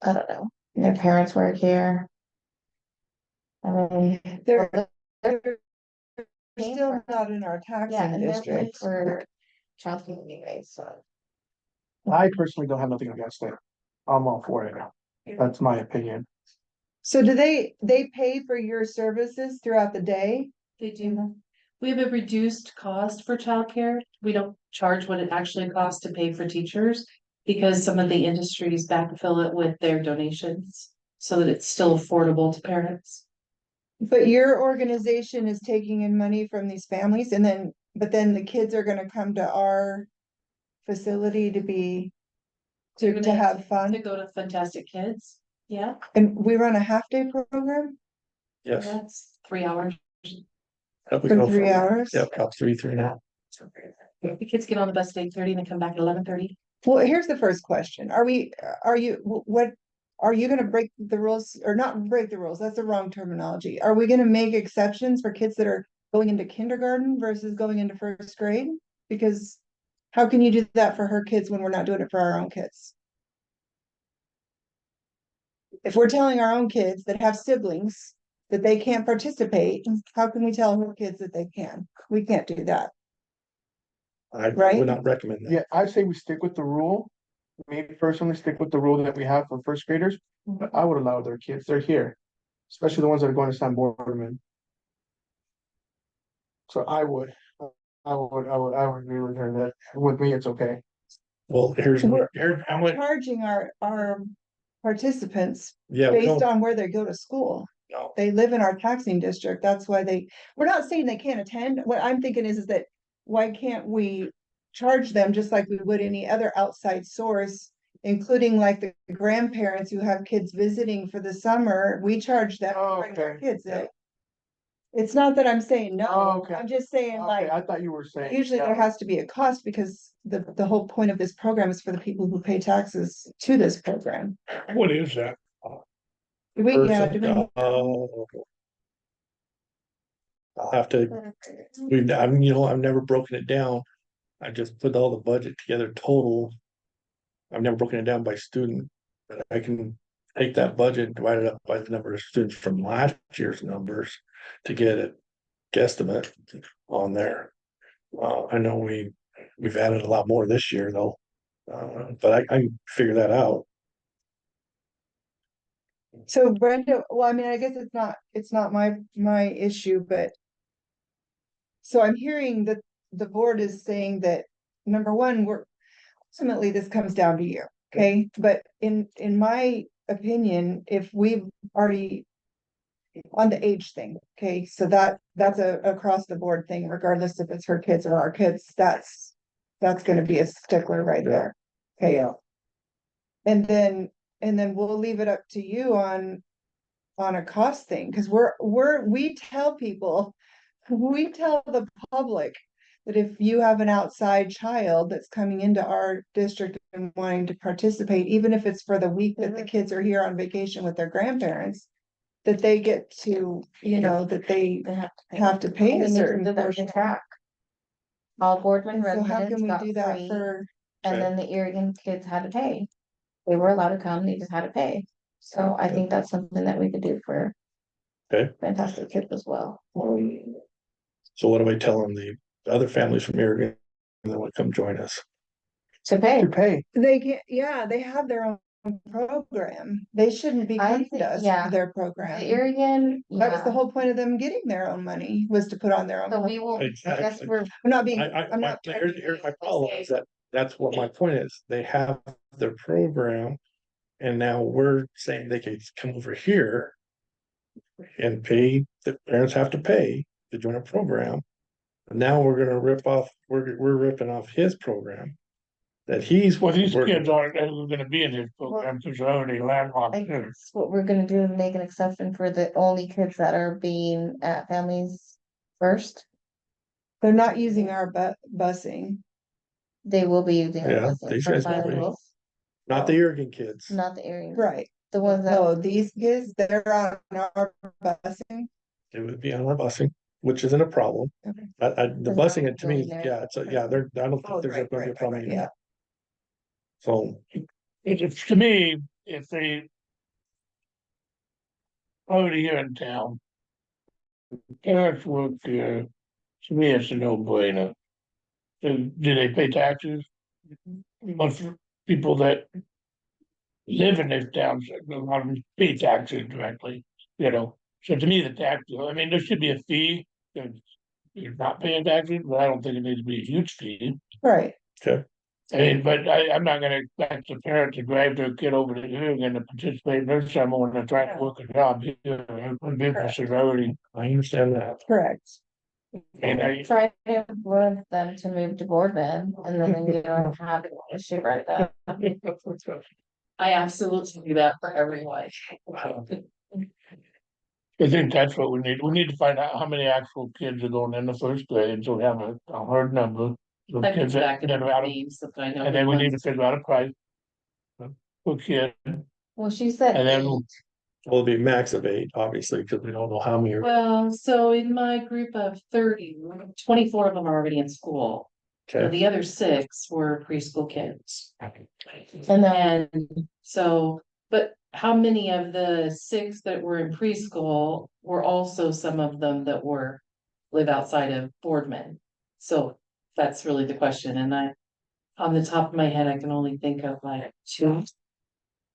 I don't know, their parents work here. I mean. They're they're they're still not in our Yeah, taxing and they're paying district. for childcare anyway, so. I personally don't have nothing against it. I'm all for it. That's my opinion. So do they pay for your services throughout the day? They do. We have a reduced cost for childcare. We don't charge what it actually costs to pay for teachers. Because some of the industries backfill it with their donations, so that it's still affordable to parents. But your organization is taking in money from these families but then the kids are gonna come to our facility to have To fun. go to Fantastic Kids, yeah, And we run a half-day program Yes. that's 3 hours. Up we for go 3 from- hours. Yep, about 3.5. The kids get on the bus at 8:30 and then come back at 11:30. Well, here's the first question. Are you gonna break the rules or not break the rules? That's the wrong terminology. Are we gonna make exceptions for kids that are going into kindergarten versus going into first grade? Because how can you do that for her kids when we're not doing it for our own kids? If we're telling our own kids that have siblings that they can't participate, how can we tell her kids that they can? We can't do that. I Right? would not recommend that. Yeah, I say we stick with the rule. Maybe personally stick with the rule that we have for first graders, but I would allow their kids, they're here. Especially the ones that are going to Sam Boardman. So I would agree with her that with me, it's okay. Well, here's how much, Charging our participants yeah, we based don't on where they go to school. know. They live in our taxing district. That's why we're not saying they can't attend. What I'm thinking is that why can't we charge them just like we would any other outside source, including like the grandparents who have kids visiting for the summer, we charge them to bring their Okay. kids in. It's not that I'm saying no, Okay. I'm just saying like, Okay, I thought you were saying. usually there yeah. has to be a cost because the whole point of this program is for the people who pay taxes to this program. What is that? Yeah, Person, do we- I'll have to, I've never broken it down. I just put all the budget together total. I've never broken it down by student, but I can take that budget and divide it up by the number of students from last year's numbers to get a guesstimate on there. I know we've added a lot more this year though, but I can figure that out. So Brenda, well, I mean, I guess it's not my issue, but. So I'm hearing that the board is saying that, number one, ultimately, this comes down to you, okay? But in my opinion, if we've already. On the age thing, okay, so that's a across the board thing, regardless if it's her kids or our kids, that's gonna be a stickler right there. Okay, yeah. And then we'll leave it up to you on a cost thing, because we tell people, we tell the public that if you have an outside child that's coming into our district and wanting to participate, even if it's for the week that the kids are here on vacation with their grandparents, that they get to, that they They have to pay And a they need to certain do that portion. track. All Boardman So how residents can we got do that free, for, and then the Irrigan kids had to pay. They were allowed to come, they just had to pay. So I think that's something that we could do for Okay, fantastic kids as well. so what do I tell them? The other families from Oregon that would come join us? To pay. To pay, they get, yeah, they have their own program. They shouldn't be I coming think- to us yeah. for their The program. Irrigan, That was the yeah, whole point of them getting their own money, was to put on their own. so we will, I guess Exactly. we're, I'm not being, I'm My, not. here's my problem is that's what my point is. They have their program. And now we're saying they could come over here. And pay, the parents have to pay to join a program. And now we're gonna we're ripping off his program. That he's. Well, these working- kids aren't ever gonna be in his program because they're already landlocked I here. guess what we're gonna do is make an exception for the only kids that are being at families first. They're not using our busing. They will be using. our Yeah, buses these for guys will be. finals, Not the Oregon kids. Not the Irrigan. Right. The ones that, No, these kids, they're on our busing. It would be on our busing, which isn't a problem. Okay. The busing, to me, yeah, it's yeah, I don't Oh, think there's right, gonna be a right, problem. right, in yeah. that. So, It's to me, if they already here in town. Parents work here, to me, it's a no-brainer. Do they pay taxes? Most people that live in this town, a lot of them pay taxes directly, So to me, the tax, I mean, there should be a fee, if you're not paying taxes, but I don't think it needs to be a huge fee. Right. okay, I mean, but I'm not gonna expect the parent to drive their kid over to here and to participate in their summer when they're trying to work a job here. Businesses already, I understand that. Correct. and I, try to influence them to move to Boardman, and then you don't have an issue right there. I absolutely do that for everyone. I think that's what we need. We need to find out how many actual kids are going in the first grade, so we have a hard number. of I can kids that back it are out up of- names that I know. And then we need to figure out a price. Per kid, Well, she said and then 8. Well, it'd be max of 8, obviously, because we don't know how many are. Well, so in my group of 30, 24 of them are already in school. So Okay, the other 6 were preschool kids. And then, And so, but how many of the 6 that were in preschool were also some of them that live outside of Boardman? So that's really the question, and on the top of my head, I can only think of like 2.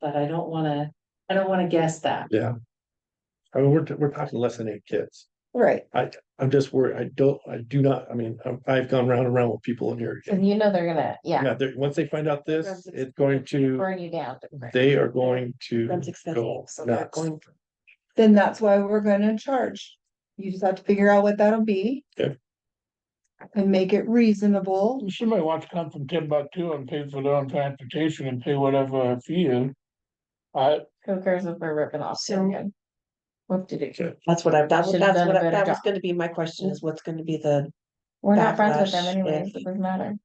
But I don't wanna guess that. yeah. I mean, we're talking less than 8 kids. Right. I I'm just worried, I do not, I mean, I've gone round and round with people in here. And you know they're gonna, yeah, Yeah, once they find out this, it's going to, burn you down. they are going to That's expensive, go so they're nuts. going. Then that's why we're gonna charge. You just have to figure out what that'll be. Okay. And make it reasonable. Somebody wants to come from Timbuktu and pay for their own transportation and pay whatever fee is. Who cares if they're ripping off? So- What did it? Okay. That's what I've, that was, Should've that's done a what, better that was job. gonna be my question is what's gonna be the, We're not friends with them Backlash anyways, if- it doesn't matter.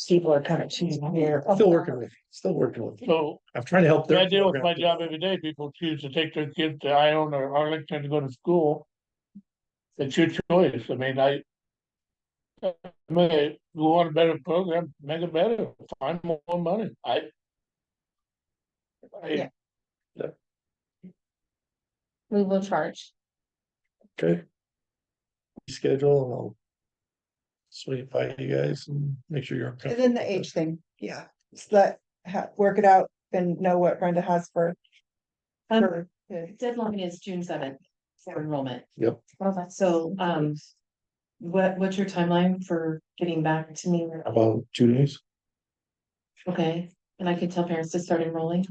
people are kind of choosing here. Still working with you, still working with you. So I'm trying to help I their. deal with my program. job every day. People choose to take their kids to Ione or Arlington to go to school. It's your choice. I mean, you want a better program, make it better, find more money. Yeah. We will charge. Okay. Schedule and I'll. Swing by you guys and make sure you're. And then the age thing, yeah, just work it out and know what Brenda has for. for kids. Deadline is June 7th for enrollment. Yep, Well, that's So, what's your timeline for getting back to me? about 2 days. Okay, and I can tell parents to start enrolling.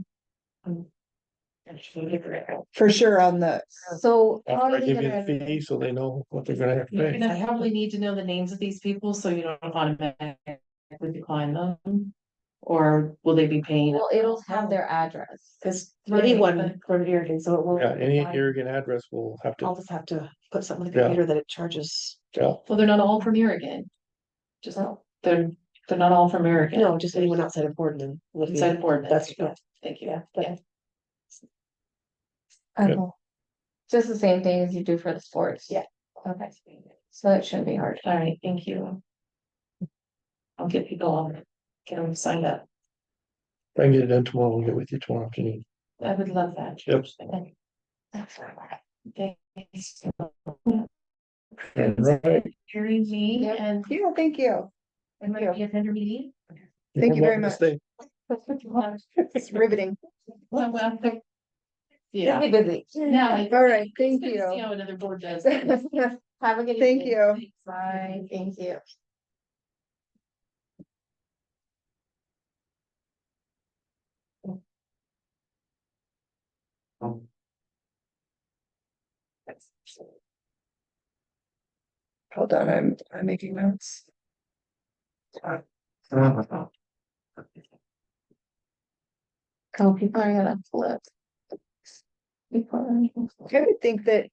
For sure on the, So how After are I they give you gonna, the fee, so they know what they're gonna have to You're pay. gonna probably need to know the names of these people, so you don't automatically decline them. Or will they be paying? well, it'll have their address. Cause Right, anyone but- from Oregon, so it will. Yeah, any irrigant address will have I'll to, just have to put something in the Yeah. computer that it charges. yeah, Well, they're not all from Oregon. Just, they're not all from Oregon. No, just anyone outside of Boardman. would be- Inside of Boardman. That's, Thank you. yeah, Yeah. Good. Okay. Just the same thing as you do for the sports. Yeah. Okay, so it shouldn't be hard. All right, thank you. I'll get people on, get them signed up. if I can get it done tomorrow, we'll get with you tomorrow afternoon. I would love that. Yep. Thanks. Right. Carrie G Yep. and. yeah, thank you. And might be a tender meeting. Thank you very Welcome to much. stay. It's riveting. Well, Yeah. Yeah. Busy. Now. All right, thank See you. how another board does. Have a good Thank evening. you. Bye, thank you. Hold on, I'm making notes. Oh, people are gonna flip. People are- I would think that,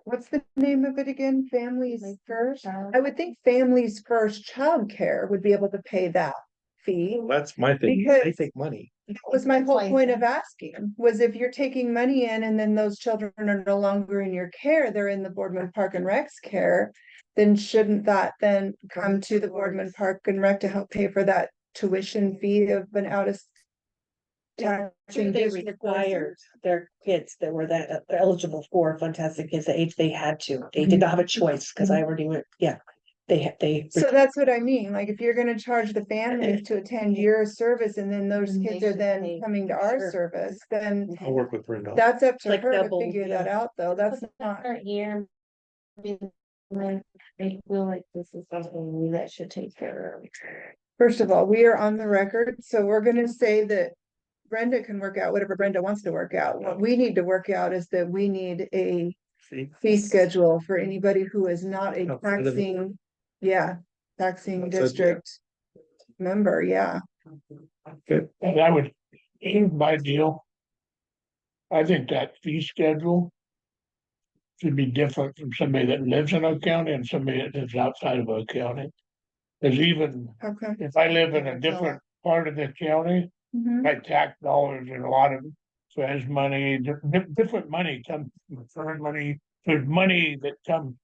what's the name of it again? Families First? I would think Families First Childcare would be able to pay that fee. That's my thing, they Because- take money. That was my whole point of asking, was if you're taking money in and then those children are no longer in your care, they're in the Boardman Park and Rec's care. Then shouldn't that then come to the Boardman Park and Rec to help pay for that tuition fee of an out of. taxing They district required their kids that were that they're eligible for Fantastic Kids, the age they had to. They did not have a choice, cause I already went, yeah. They. So that's what I mean, like if you're gonna charge the families to attend your service and then those Then they kids are should then pay. coming to our Sure. service, then I'll work with Brenda. that's up to Like her to double, figure yeah. that out, though, that's not. Year. I feel like this is something we that should take care of. First of all, we are on the record, so we're gonna say that Brenda can work out whatever Brenda wants to work out. What we need to work out is that we need a See, fee schedule for anybody who is not a Outside of the- taxing, yeah, taxing Outside, yeah. district member, yeah. That would, here's my deal. I think that fee schedule. Should be different from somebody that lives in our county and somebody that lives outside of our county. Cause even Okay. if I live in a different part of the county, Mhm. my tax dollars and a lot of fresh money, different money comes, foreign money, there's money that comes.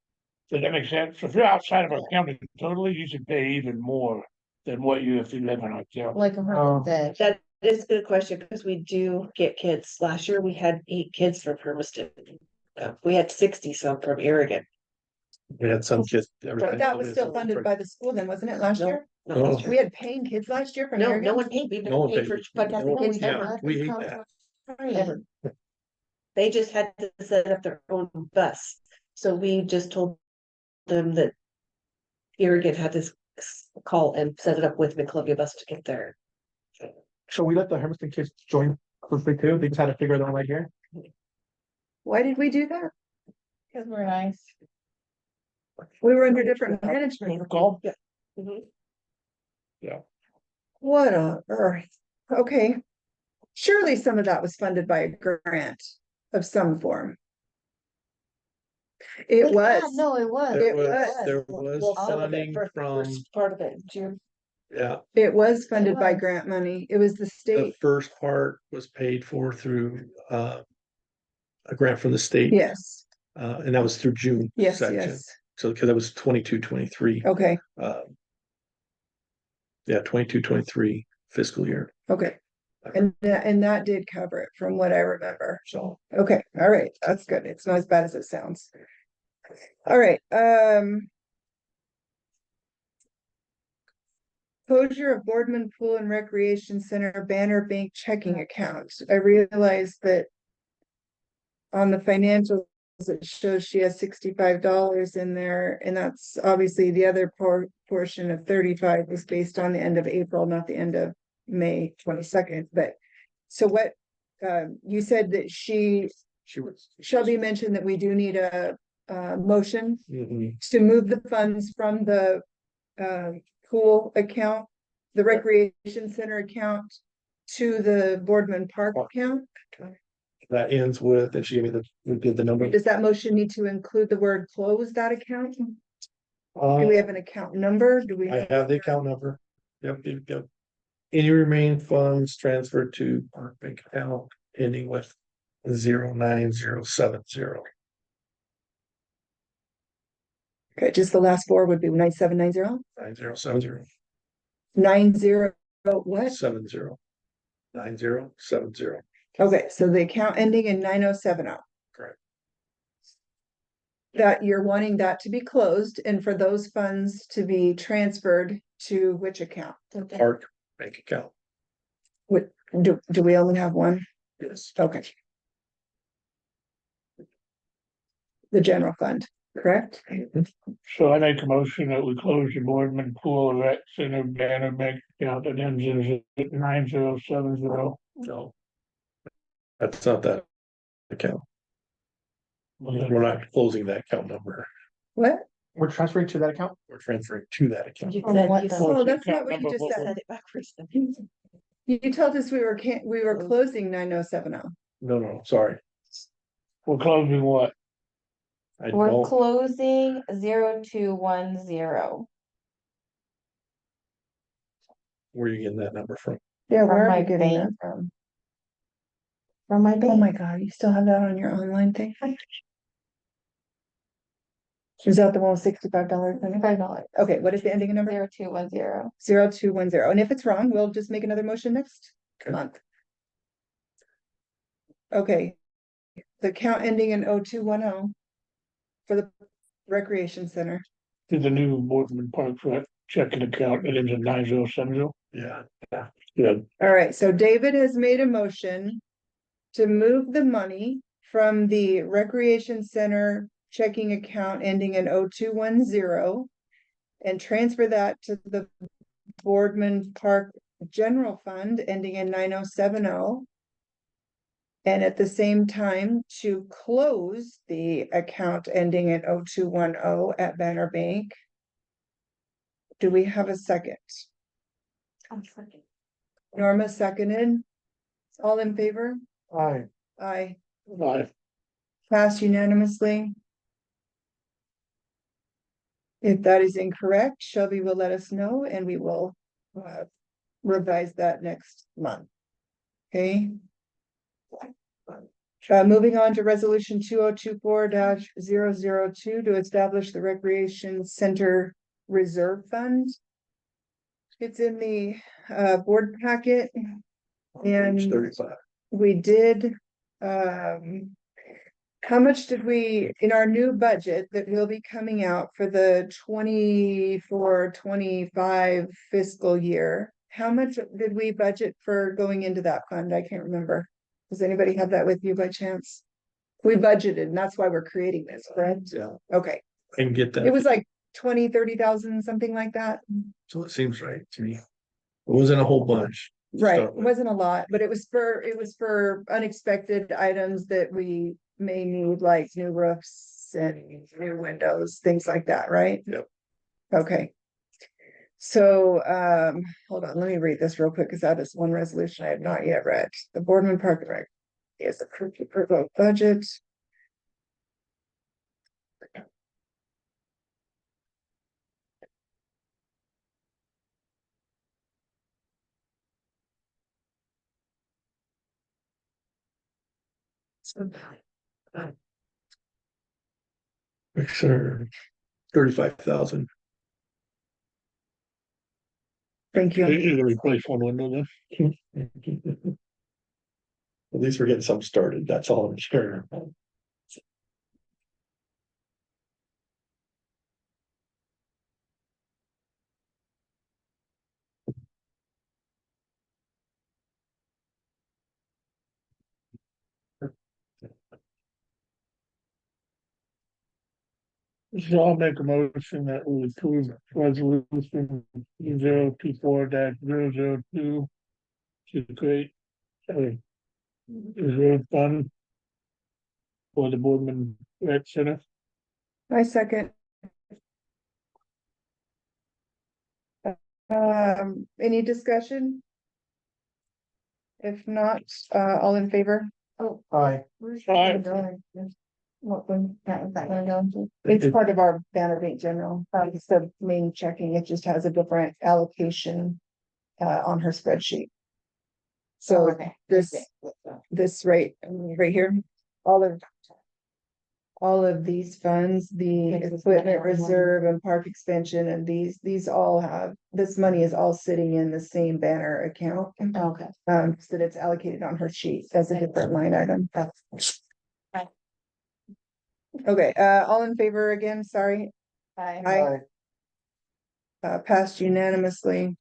Does that make sense? So if you're outside of our county totally, you should pay even more than what you, if you live in our county. Like a said. That is a good question, because we do get kids. Last year, we had 8 kids from Hermiston. We had 60 some from Oregon. we had some kids. But that was still funded by the school then, wasn't it, last No, year? not last year. We had paying kids last year from No, Oregon? no one paid, we No never one paid for paid. Fantastic No, Kids yeah, ever. we hate that. Ever. They just had to set up their own bus. So we just told them that Irrigate had this call and set it up with Columbia Bus to get there. So we let the Hermiston kids join quickly too, they just had to figure it out right here. Why did we do that? Cause we're nice. We were under different management. Protocol. Mhm. What on earth? Okay. Surely some of that was funded by a grant of some form. It Yeah, was. no, it was. It There Well, was some of it, funding from, first part of it, June. yeah, It was funded by was. grant money. It was the the state. first part was paid for through, a grant from the state. Yes, And that was through June yes, section. yes. So, because that was 22-23. Okay, Yeah, 22-23 fiscal year. okay. And that did cover it from what I remember. So, Okay, all right, that's good. It's not as bad as it sounds. All right, closure of Boardman Pool and Recreation Center Banner Bank checking account. I realized that on the financials, it shows she has $65 in there, and that's obviously the other portion of 35 is based on the end of April, not the end of May 22nd, but so what, you said that she was. Shelby mentioned that we do need a motion Mhm. to move the funds from the pool account, the recreation center account to the Boardman Park account. That ends with, and she gave me we did the number. Does that motion need to include the word close that account? Do Uh, we have an account number? Do we? I have the account number. Yep. Any remaining funds transferred to our bank account ending with 09070. Okay, just the last four would be 9790, 9070 90, what? 70 9070. Okay, so the account ending in 9070. Correct. That you're wanting that to be closed and for those funds to be transferred to which account? Park bank account. What, do we only have one? Yes. Okay. The general fund, correct? So I make a motion that we close the Boardman Pool Rec Center Banner Bank account that ends in 9070. No. That's not that account. We're not closing that account number. What? We're transferring to that account? We're transferring to that account. You From said, what you the- said- Oh, that's not what you Number just four. said. said it backwards. then. You told us we were closing 9070. No, sorry. We're closing what? I We're don't, closing 0210 where are you getting that number from? Yeah, From where are my you getting that bank. from? from my Oh my bank. God, you still have that on your online thing? Is that the one with $65? $65. Okay, what is the ending number? 0210. 0210. And if it's wrong, we'll just make another motion next Okay. month. Okay. The count ending in 0210 for the recreation center. To the new Boardman Park Rec checking account that ends in 9070. Yeah. Yeah, All right, so David has made a motion to move the money from the recreation center checking account ending in 0210 and transfer that to the Boardman Park General Fund ending in 9070. And at the same time to close the account ending in 0210 at Banner Bank. Do we have a second? Norma seconded. All in favor? Aye. Aye. Aye. Passed unanimously. If that is incorrect, Shelby will let us know and we will revise that next month. Okay. Moving on to resolution 2024-002 to establish the Recreation Center Reserve Fund. It's in the board packet. Page And 35. we did, how much did we, in our new budget that will be coming out for the 24-25 fiscal year? How much did we budget for going into that fund? I can't remember. Does anybody have that with you by chance? We budgeted, and that's why we're creating this, correct? Yeah. Okay, I can get It that. was like 20, 30,000, something like that. So it seems right to me. It wasn't a whole bunch. to Right, start it with. wasn't a lot, but it was for unexpected items that we may need, like new roofs and new windows, things like that, right? Yep. Okay. So, hold on, let me read this real quick, because that is one resolution I have not yet read. The Boardman Park and Rec is approved to approve budget. Sure. 35,000. Thank You you. can replace one window then. At least we're getting something started. That's all I'm sure. So I'll make a motion that we approve resolution 024-002 to create a reserve fund for the Boardman Rec Center. I second. Any discussion? If not, all in favor? Oh. Aye. Where's Aye. that going? What one, that was that gonna go into? It's part of our Banner Bank General, it's the main checking, it just has a different allocation. On her spreadsheet. So this right here, all of these funds, the equipment reserve and park expansion, and these all have, this money is all sitting in the same banner account. Okay. So that it's allocated on her sheet as a different line item. Okay, all in favor again, sorry. Aye. Passed unanimously.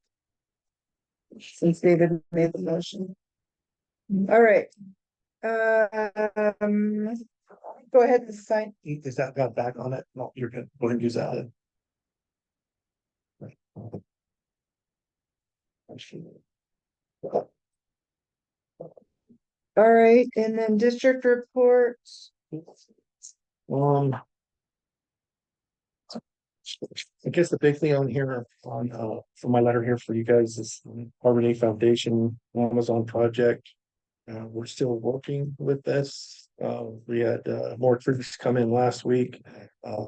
Since David made the motion. All right. Go ahead and sign. Is that got back on it? No, you're good. Go ahead and use that. All right, and then district reports. Um. I guess the big thing on here for my letter here for you guys is Harbor Day Foundation Amazon project. We're still working with this. We had more trees come in last week. I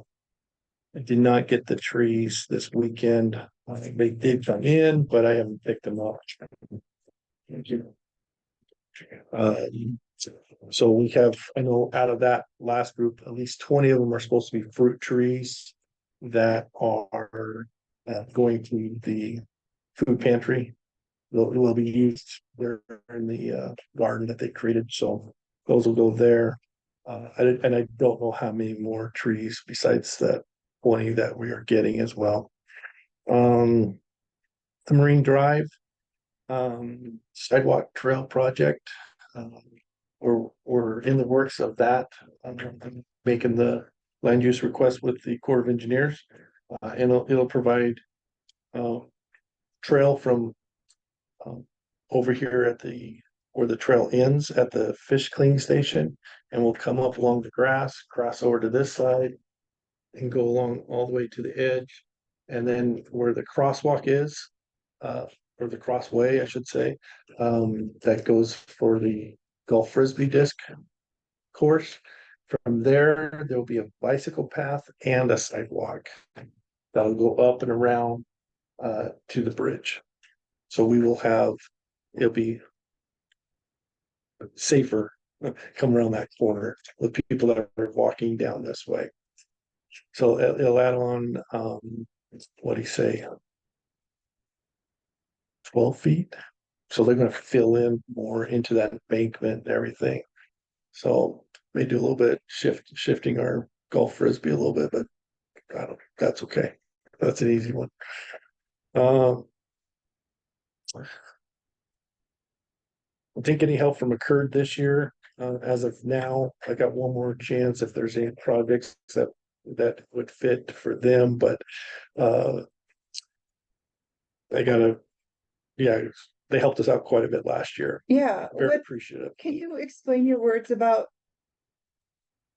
did not get the trees this weekend. They did come in, but I haven't picked them up. Thank you. So we have, I know out of that last group, at least 20 of them are supposed to be fruit trees that are going to the food pantry. Will be used there in the garden that they created, so those will go there. And I don't know how many more trees besides the 20 that we are getting as well. The Marine Drive sidewalk trail project. We're in the works of that. I'm making the land use request with the Corps of Engineers. And it'll provide trail from over here at where the trail ends at the fish cleaning station, and we'll come up along the grass, cross over to this side, and go along all the way to the edge. And then where the crosswalk is, or the crossway, I should say, that goes for the golf frisbee disc course. From there, there'll be a bicycle path and a sidewalk that'll go up and around to the bridge. So we will have, it'll be safer come around that corner with people that are walking down this way. So it'll add on, what do you say? 12 feet. So they're gonna fill in more into that embankment and everything. So may do a little bit shifting our golf frisbee a little bit, but I don't, that's okay. That's an easy one. I think any help from occurred this year. As of now, I got one more chance if there's any projects that that would fit for them, but they gotta, yeah, they helped us out quite a bit last year. Yeah, Very what, appreciative. can you explain your words about?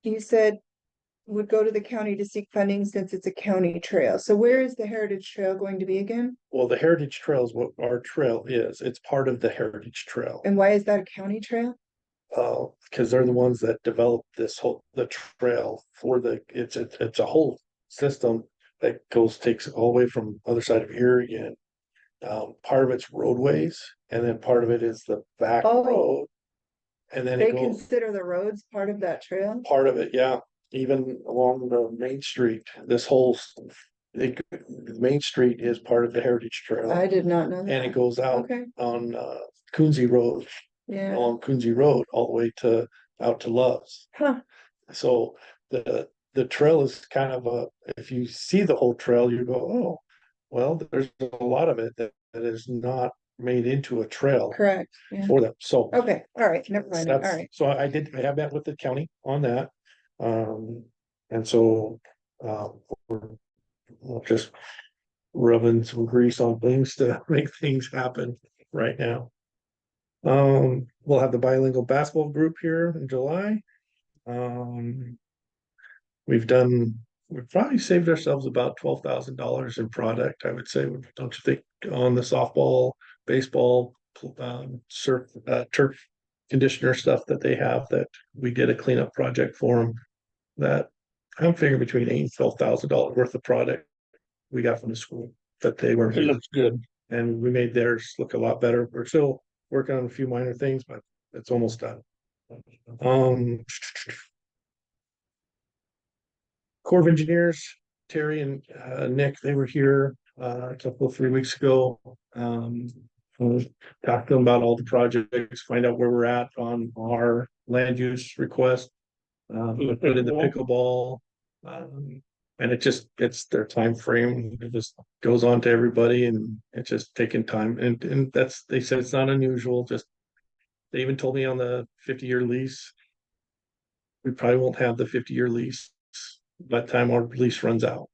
You said would go to the county to seek funding since it's a county trail. So where is the Heritage Trail going to be again? Well, the Heritage Trail is what our trail is. It's part of the Heritage Trail. And why is that a county trail? Because they're the ones that developed the trail for it's a whole system that takes all the way from other side of here again. Part of it's roadways, and then part of it is the back Oh. road. And then They it goes, consider the roads part of that trail? part of it, yeah, even along the Main Street, the Main Street is part of the Heritage Trail. I did not know And that. it goes out Okay, on Coonsey Road, yeah, along Coonsey Road, all the way out to Love's. huh, So the trail is kind of if you see the whole trail, you go, oh, well, there's a lot of it that is not made into a trail correct, yeah. for them. So Okay, all right, never mind, all that's, right. so I have met with the county on that. And so, we're just rubbing some grease on things to make things happen right now. We'll have the bilingual basketball group here in July. We've probably saved ourselves about $12,000 in product, I would say, don't you think, on the softball, baseball, turf conditioner stuff that they have, that we did a cleanup project for them, that I'm figuring between $8,000 and $12,000 worth of product we got from the school that they were. It looks good. And we made theirs look a lot better. We're still working on a few minor things, but it's almost done. Corps of Engineers, Terry and Nick, they were here a couple 3 weeks ago. Talked to them about all the projects, find out where we're at on our land use request. We put in the pickleball. And it's their time frame. It just goes on to everybody, and it's just taking time. And they said it's not unusual. Just, they even told me on the 50-year lease, we probably won't have the 50-year lease by the time our lease runs out.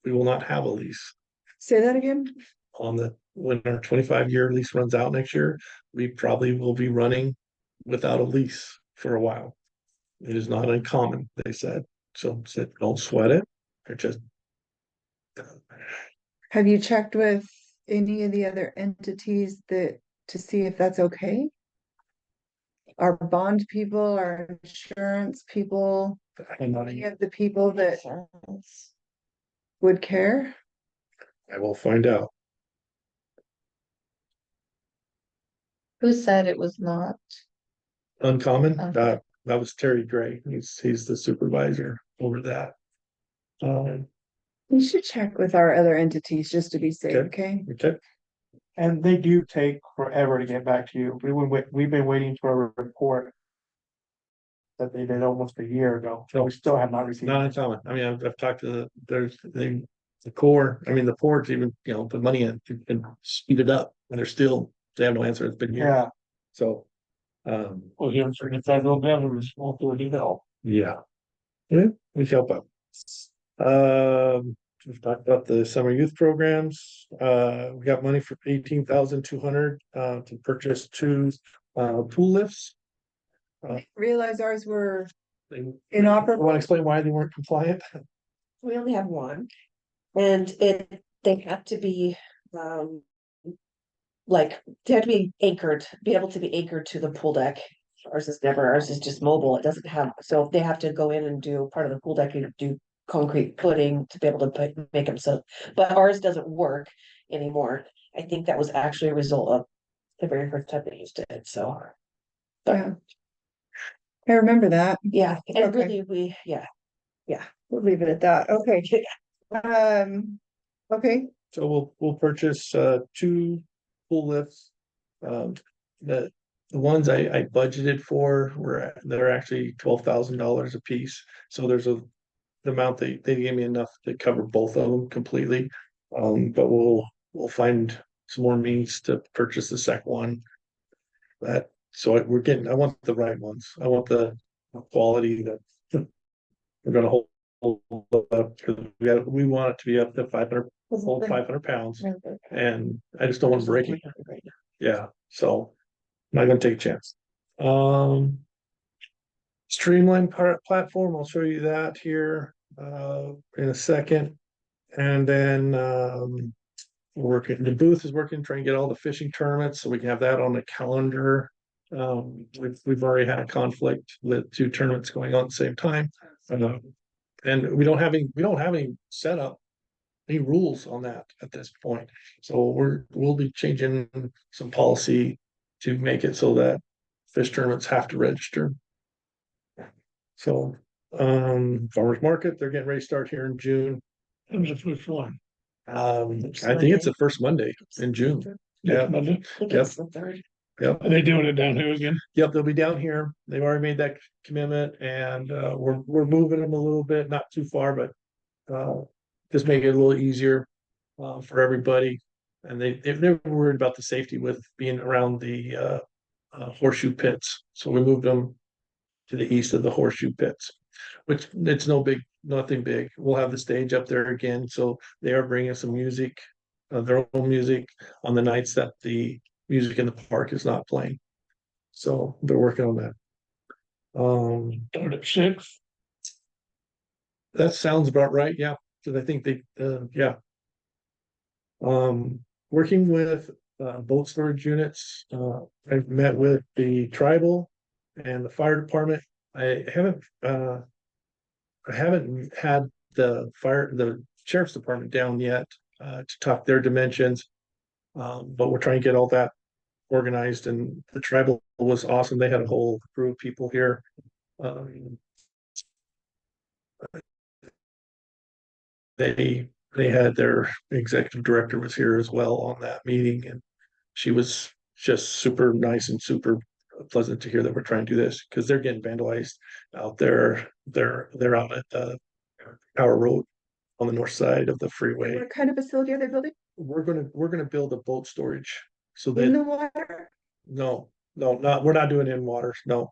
We will not have a lease Say that again? when our 25-year lease runs out next year. We probably will be running without a lease for a while. It is not uncommon, they said. So said, don't sweat it. They're just. Have you checked with any of the other entities to see if that's okay? Our bond people, our insurance people, any of the people that would care? I will find out. Who said it was not? Uncommon, Okay. that was Terry Gray. He's the supervisor over that. We should check with our other entities just to be safe, Okay. okay? Okay. And they do take forever to get back to you. We've been waiting for a report that they did almost a year ago, so we still have not received. Not uncommon. I mean, I've talked to the Corps. I mean, the ports even, put money in and speed it up, and they have no answer. It's been years. Yeah, So, Well, here for the federal government, small to help. yeah. Yeah, we help out. We've talked about the summer youth programs. We got money for 18,200 to purchase 2 pool lifts. Realize ours were They inoperable. want to explain why they weren't compliant? We only have one. And they have to be, they have to be able to be anchored to the pool deck. Ours is just mobile. It doesn't have, so they have to go in and do part of the pool deck, and do concrete footing to be able to make them so, but ours doesn't work anymore. I think that was actually a result of the very first time they used it, so. Yeah. I remember that. Yeah, and Okay. really, We'll leave it at that. Okay. Okay, So we'll purchase 2 pool lifts. The ones I budgeted for they're actually $12,000 a piece. So there's the amount they gave me enough to cover both of them completely. But we'll find some more means to purchase the second one. I want the right ones. I want the quality that we're gonna hold up, 'cause we want it to be up to 500, full 500 pounds, and I just don't want to break it. Yeah, so I'm not gonna take a chance. Streamline part platform, I'll show you that here in a second. And then we're working, the booth is working, trying to get all the fishing tournaments so we can have that on the calendar. We've already had a conflict with 2 tournaments going on at the same time. And we don't have any setup, any rules on that at this point. So we'll be changing some policy to make it so that fish tournaments have to register. So, farmers market, they're getting ready to start here in June. Who's the first one? I think it's the first Monday in June. Yeah. Next Monday? Yep. Yep. Are they doing it down here again? Yep, they'll be down here. They've already made that commitment, and we're moving them a little bit, not too far, but just make it a little easier for everybody. And they're worried about the safety with being around the horseshoe pits. So we moved them to the east of the horseshoe pits, which it's nothing big. We'll have the stage up there again. So they are bringing some music, their own music on the nights that the music in the park is not playing. So they're working on that. Start at 6. That sounds about right. Yeah. Cause I think yeah. Working with boat storage units, I've met with the tribal and the fire department. I haven't had the sheriff's department down yet to talk their dimensions. But we're trying to get all that organized, and the tribal was awesome. They had a whole crew of people here. They had their executive director was here as well on that meeting, and she was just super nice and super pleasant to hear that we're trying to do this because they're getting vandalized out there. They're out at Power Road on the north side of the freeway. What kind of facility are they building? We're gonna build a boat storage so In that the water? no, we're not doing it in water. No,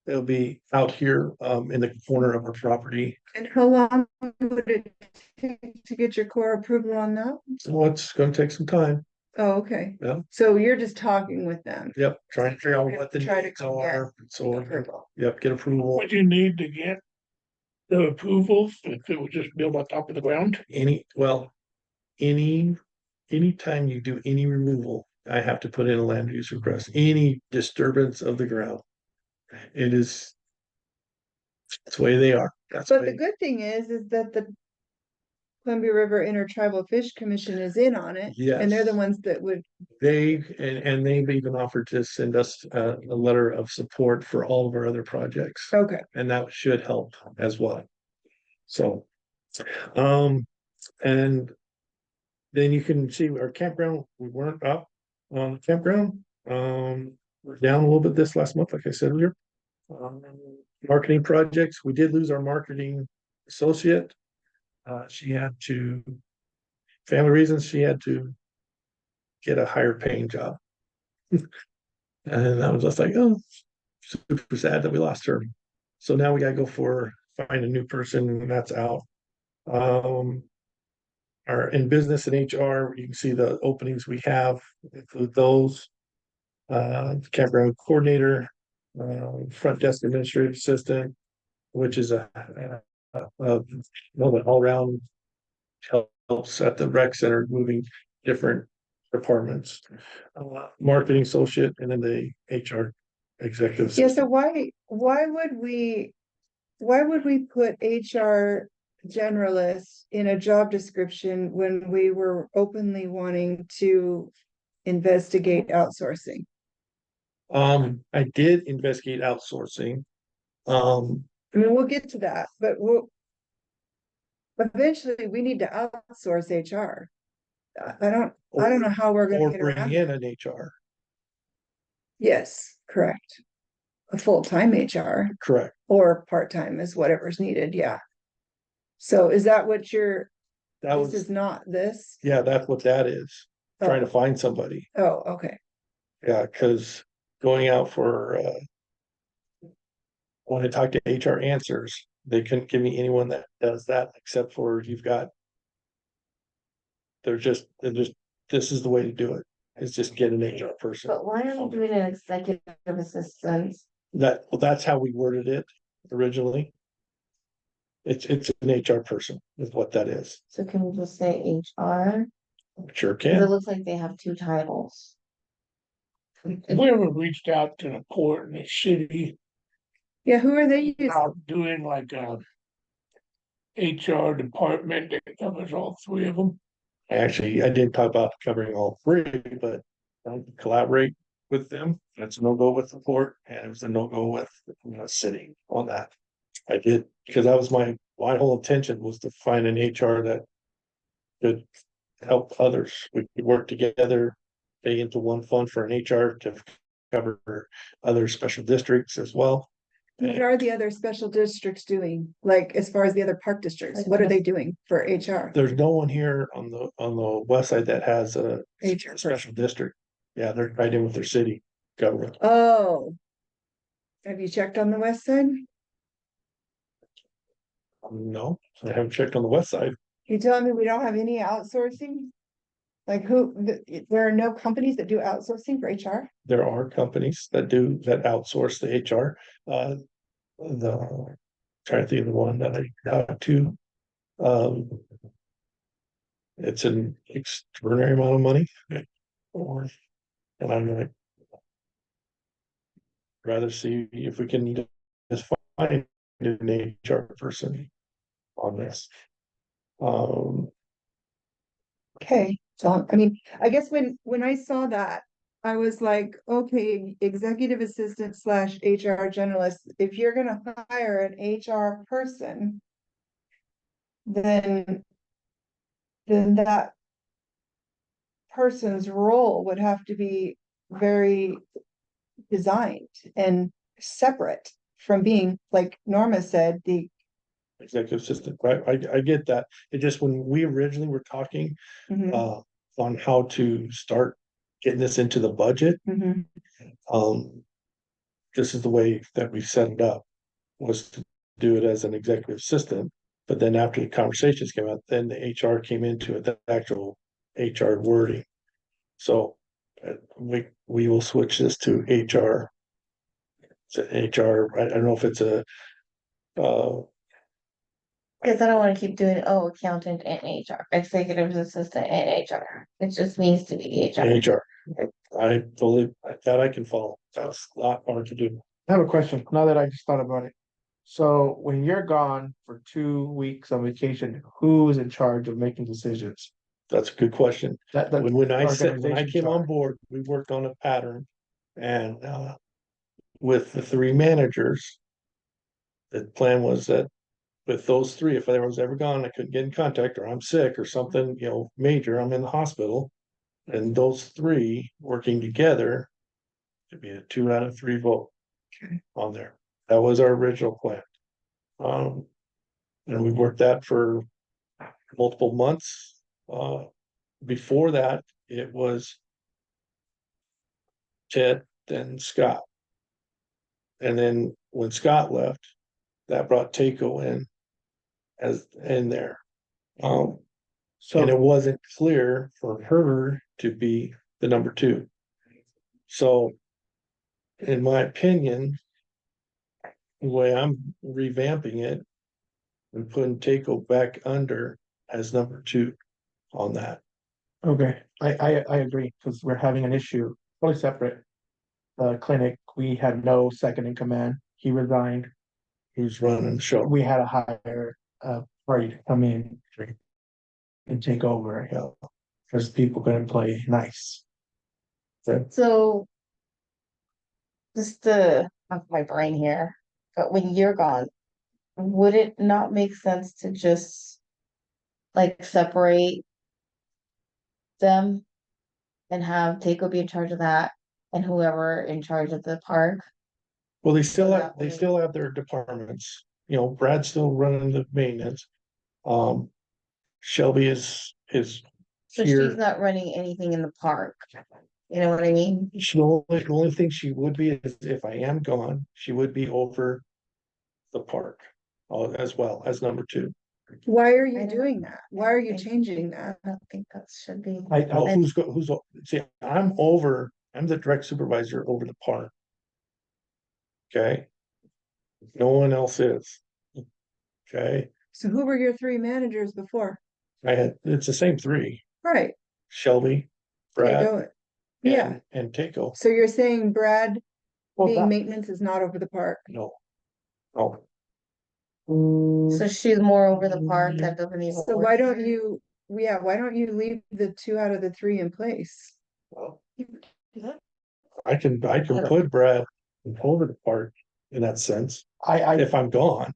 it'll be out here in the corner of our property. And how long would it take to get your core approval on that? So it's gonna take some time. Oh, okay. Yeah. So you're just talking with them. Yep, trying to figure out what the Try to needs are. So, Approval. yep, get approval. What do you need to get the approvals if it was just built on top of the ground? Anytime you do any removal, I have to put in a land use request, any disturbance of the ground. That's the way they are. That's But the the way, good thing is that the Columbia River Intertribal Fish Commission is in on it. And they're the yes, ones that would, and they've even offered to send us a letter of support for all of our other projects. okay. And that should help as well. So, and then you can see our campground, we weren't up on the campground. We're down a little bit this last month, like I said earlier. Marketing projects, we did lose our marketing associate. Family reasons, she had to get a higher paying job. And I was just like, oh, super sad that we lost her. So now we gotta go find a new person, and that's out. Our in business and HR, you can see the openings we have, include those. Campground coordinator, front desk administrative assistant, which is an all-round helps at the rec center, moving different departments. Marketing associate, and then the HR executive. Yeah, so why would we put HR generalist in a job description when we were openly wanting to investigate outsourcing? I did investigate outsourcing. I mean, we'll get to that, but eventually we need to outsource HR. I don't know how we're Or gonna get bring around. in an HR, Yes, correct. A full-time HR correct. or part-time is whatever's needed, yeah. So is that what That this is was, not this? yeah, that's what that is, trying to find somebody. Oh, okay. Yeah, because going out for when I talk to HR Answers, They couldn't give me anyone that does that, except for you've got. They're just, this is the way to do it, is just get an HR person. But why are we doing an executive assistant? Well, that's how we worded it originally. It's an HR person is what that is. So can we just say HR? Sure Cause it can. looks like they have two titles. We ever reached out to the court in the city Yeah, who are they using? about doing like a HR department that covers all three of them? I didn't talk about covering all three, but collaborate with them. That's a no-go with the court, and it was a no-go with the city on that. I did, because that was my whole intention was to find an HR that could help others. We could work together, pay into one fund for an HR to cover other special districts as well. What are the other special districts doing? Like, as far as the other park districts, what are they doing for HR? There's no one here on the west side that has a HR special district. Yeah, they're right in with their city government. Oh. Have you checked on the west side? No, I haven't checked on the west side. You telling me we don't have any outsourcing? Like there are no companies that do outsourcing for HR? There are companies that outsource the HR. Trying to think of the one that I got to. It's an extraordinary amount of money. And I'm like, rather see if we can just find an HR person on this. Okay, so I mean, I guess when I saw that, I was like, okay, executive assistant / HR generalist, if you're gonna hire an HR person. Then that person's role would have to be very designed and separate from being, like Norma said, the executive assistant, right? I get that. It just, when we originally were talking Mhm, on how to start getting this into the budget, mhm. this is the way that we set it up, was to do it as an executive assistant. But then after the conversations came out, then the HR came into it, the actual HR wording. So we will switch this to HR. It's an HR, I don't know if it's a Cause I don't wanna keep doing, accountant and HR, executive assistant and HR. It just needs to be HR. HR. I totally, that I can follow. That's a lot hard to do. I have a question, now that I just thought about it. So when you're gone for 2 weeks on vacation, who's in charge of making decisions? That's a good question. That When I organization came on chart. board, we worked on a pattern and with the three managers, the plan was that with those three, if I was ever gone, I couldn't get in contact, or I'm sick or something, major, I'm in the hospital. And those three working together to be a 2 out of 3 vote on there. That was our original plan. And we worked that for multiple months. Before that, it was Ted and Scott. And then when Scott left, that brought Takeo in as in there. And it So, wasn't clear for her to be the number 2. So, in my opinion, the way I'm revamping it and putting Takeo back under as number 2 on that. okay, I agree, because we're having an issue, totally separate. The clinic, we had no second in command, he resigned, Who's running the show? we had to hire a party to come in. And take over, because people couldn't play nice. So. Just to, off my brain here, but when you're gone, would it not make sense to just. Like separate. Them. And have Takeo be in charge of that and whoever in charge of the park? Well, they way- still have their departments. Brad's still running the maintenance. Shelby is So here. she's not running anything in the park. You know what I mean? The only thing she would be is if I am gone, she would be over the park. as well as number two. Why are I you don't- doing that? Why are you changing that? I don't think that should be. Well, I- see, I'm the direct supervisor over the park. Okay? No one else is. Okay? So who were your three managers before? It's the same three, Right, Shelby, they Brad, don't. Yeah, and Takeo. so you're saying Brad Well, being that- maintenance is not over the park? No. No, So she's more over the park, that doesn't even. So work why don't here. you, yeah, why don't you leave the two out of the three in place? well, Do that. I can put Brad over the park in that sense, I if I'm gone.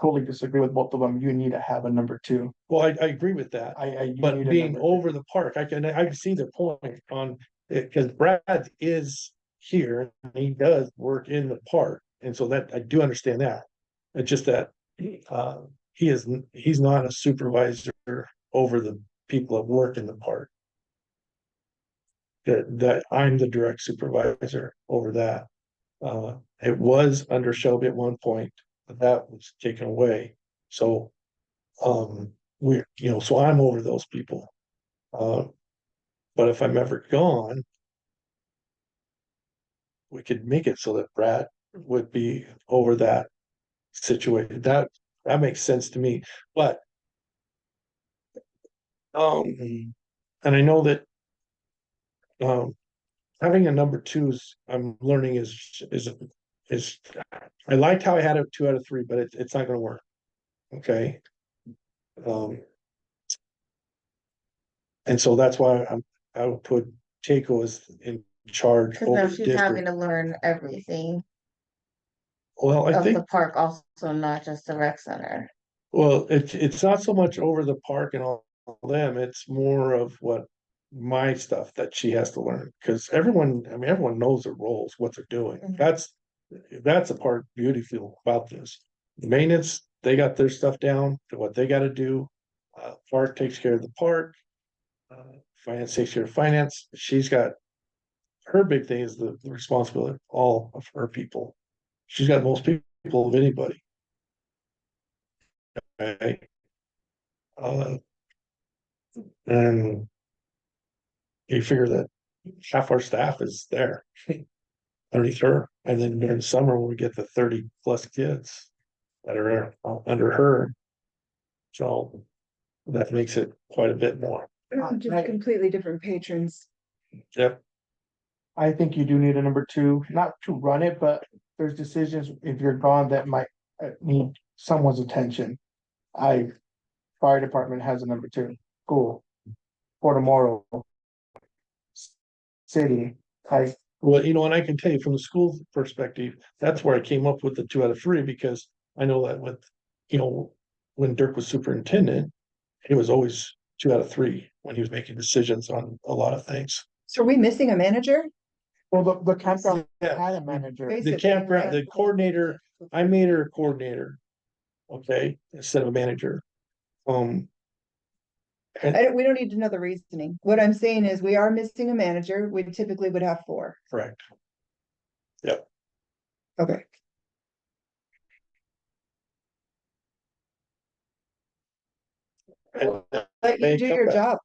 totally disagree with both of them. You need to have a number two. Well, I agree with that. You But need a being number two. over the park, I can see their point on it, because Brad is here, and he does work in the park, and so that, I do understand that. It's just that, he's not a supervisor over the people that work in the park. That I'm the direct supervisor over that. It was under Shelby at one point, but that was taken away, so. So I'm over those people. But if I'm ever gone. We could make it so that Brad would be over that situation. That makes sense to me, but. And I know that. Having a number two I'm learning is. I liked how I had it 2 out of 3, but it's not gonna work. Okay. And so that's why I would put Takeo as in charge Cause now over the she's having district. to learn everything Well, I of think, the park also, not just the rec center. well, it's not so much over the park and all them, it's more of what my stuff that she has to learn, because everyone knows their roles, what they're doing. Mhm. That's a part beautiful about this. Maintenance, they got their stuff down to what they gotta do. Park takes care of the park. Finance takes care of finance. She's got, her big thing is the responsibility of all of her people. She's got most people of anybody. Okay. And you figure that half our staff is there underneath her, and then during summer when we get the 30+ kids that are under her, so that makes it quite a bit more. Just Right. completely different patrons. Yep. I think you do need a number two, not to run it, but there's decisions if you're gone that might need someone's attention. Fire department has a number two, school, Port Morrow. City, Well, and I can tell you from the school perspective, that's where I came up with the 2 out of 3, because I know that with, when Dirk was superintendent, it was always 2 out of 3 when he was making decisions on a lot of things. So are we missing a manager? well, the campground Yeah. had a manager. Basi- The Basically, campground, right. the coordinator, I made her a coordinator. Okay, instead of a manager. We don't need to know the reasoning. What I'm saying is we are missing a manager. We typically would have 4. Correct. Okay. Let you do your job.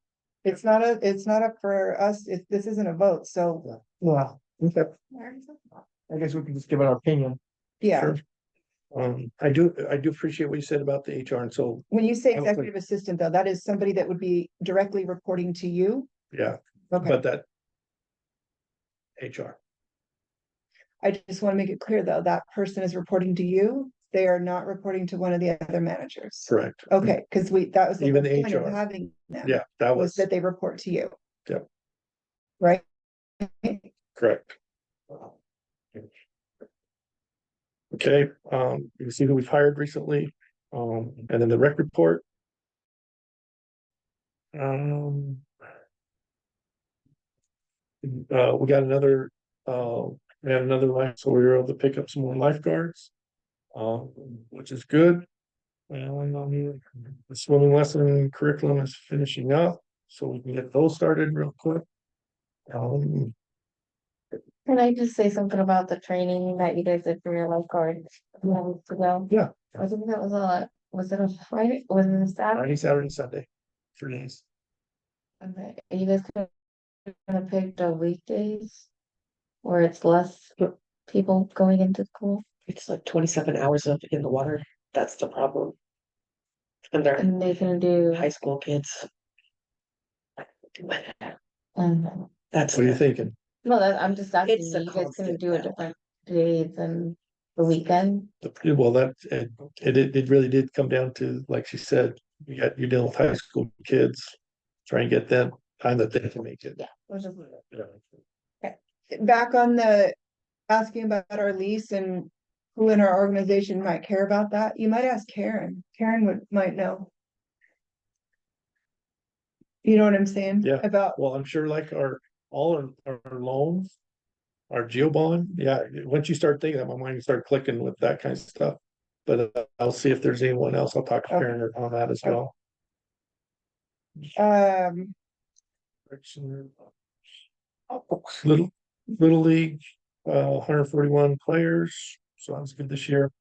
It's not up for us. This isn't a vote, so Well, okay, I guess we can just give it our opinion. yeah. Sure. I do appreciate what you said about the HR, and so, When you say I would think- executive assistant, though, that is somebody that would be directly reporting to you? yeah, Okay, but that. HR, I just want to make it clear, though, that person is reporting to you. They are not reporting to one of the other managers. correct. Okay, because that was the Even whole point of HR. having them. Yeah, that Was was that they report to you. Yep. Right? correct. Okay, you see who we've hired recently, and then the rec report. We got another, we had another life, so we were able to pick up some more lifeguards. Which is good. The swimming lesson curriculum is finishing up, so we can get those started real quick. Can I just say something about the training that you guys did for your lifeguards? Ago? Yeah. I think that was it a Friday, was it a Saturday? Friday, Saturday, Sunday, 3 days. Okay, are you guys gonna pick the weekdays? Where it's less people going into school It's like 27 hours of in the water. That's the problem. And they're and they can do, high school kids. That's What are you thinking? no, that, I'm just asking, It's a you guys gonna constant do a battle. different day than the weekend? Well, it really did come down to, like she said, you're dealing with high school kids. Try and get them time that they can make it. Yeah. Which is- Back on the asking about our lease and who in our organization might care about that, you might ask Karen. Might know. You know what I'm saying? Yeah. About, Well, I'm sure like all our loans, our geo bond, yeah, once you start thinking that, my mind start clicking with that kind of stuff. But I'll see if there's anyone else. I'll talk to Okay. Karen on that as well. Little League, 141 players, so that's good this year.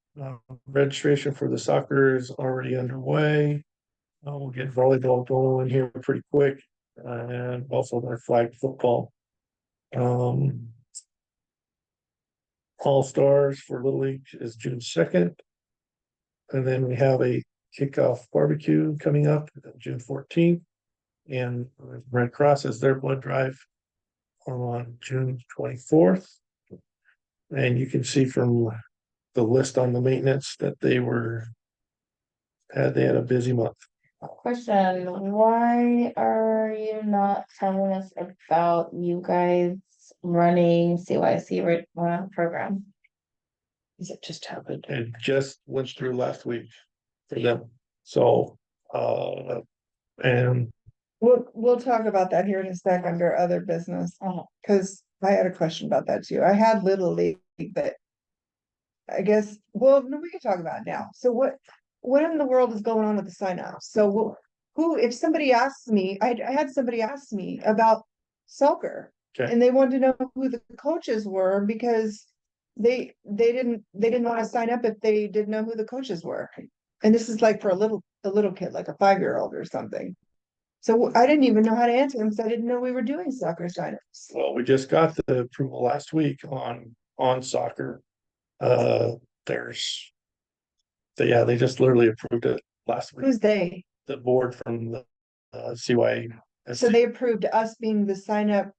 Registration for the soccer is already underway. We'll get volleyball going here pretty quick, and also our flag football. All Stars for Little League is June 2nd. And then we have a kickoff barbecue coming up June 14th. And Red Cross is their blood drive on June 24th. And you can see from the list on the maintenance that they had a busy month. Question, why are you not telling us about you guys running CYC program? Is it just happened? It just went through last week for them. So, and we'll talk about that here in a sec under other business. Cause I had a question about that too. I had Little League, but I guess, well, no, we can talk about it now. So what in the world is going on with the sign up? So who, if somebody asks me, I had somebody ask me about soccer. Okay. And they wanted to know who the coaches were because they didn't want to sign up if they didn't know who the coaches were. And this is like for a little kid, like a 5-year-old or something. So I didn't even know how to answer them because I didn't know we were doing soccer signups. well, we just got the approval last week on soccer. There's, they just literally approved it last week. Who's they? The board from the CYA. So they approved us being the sign up.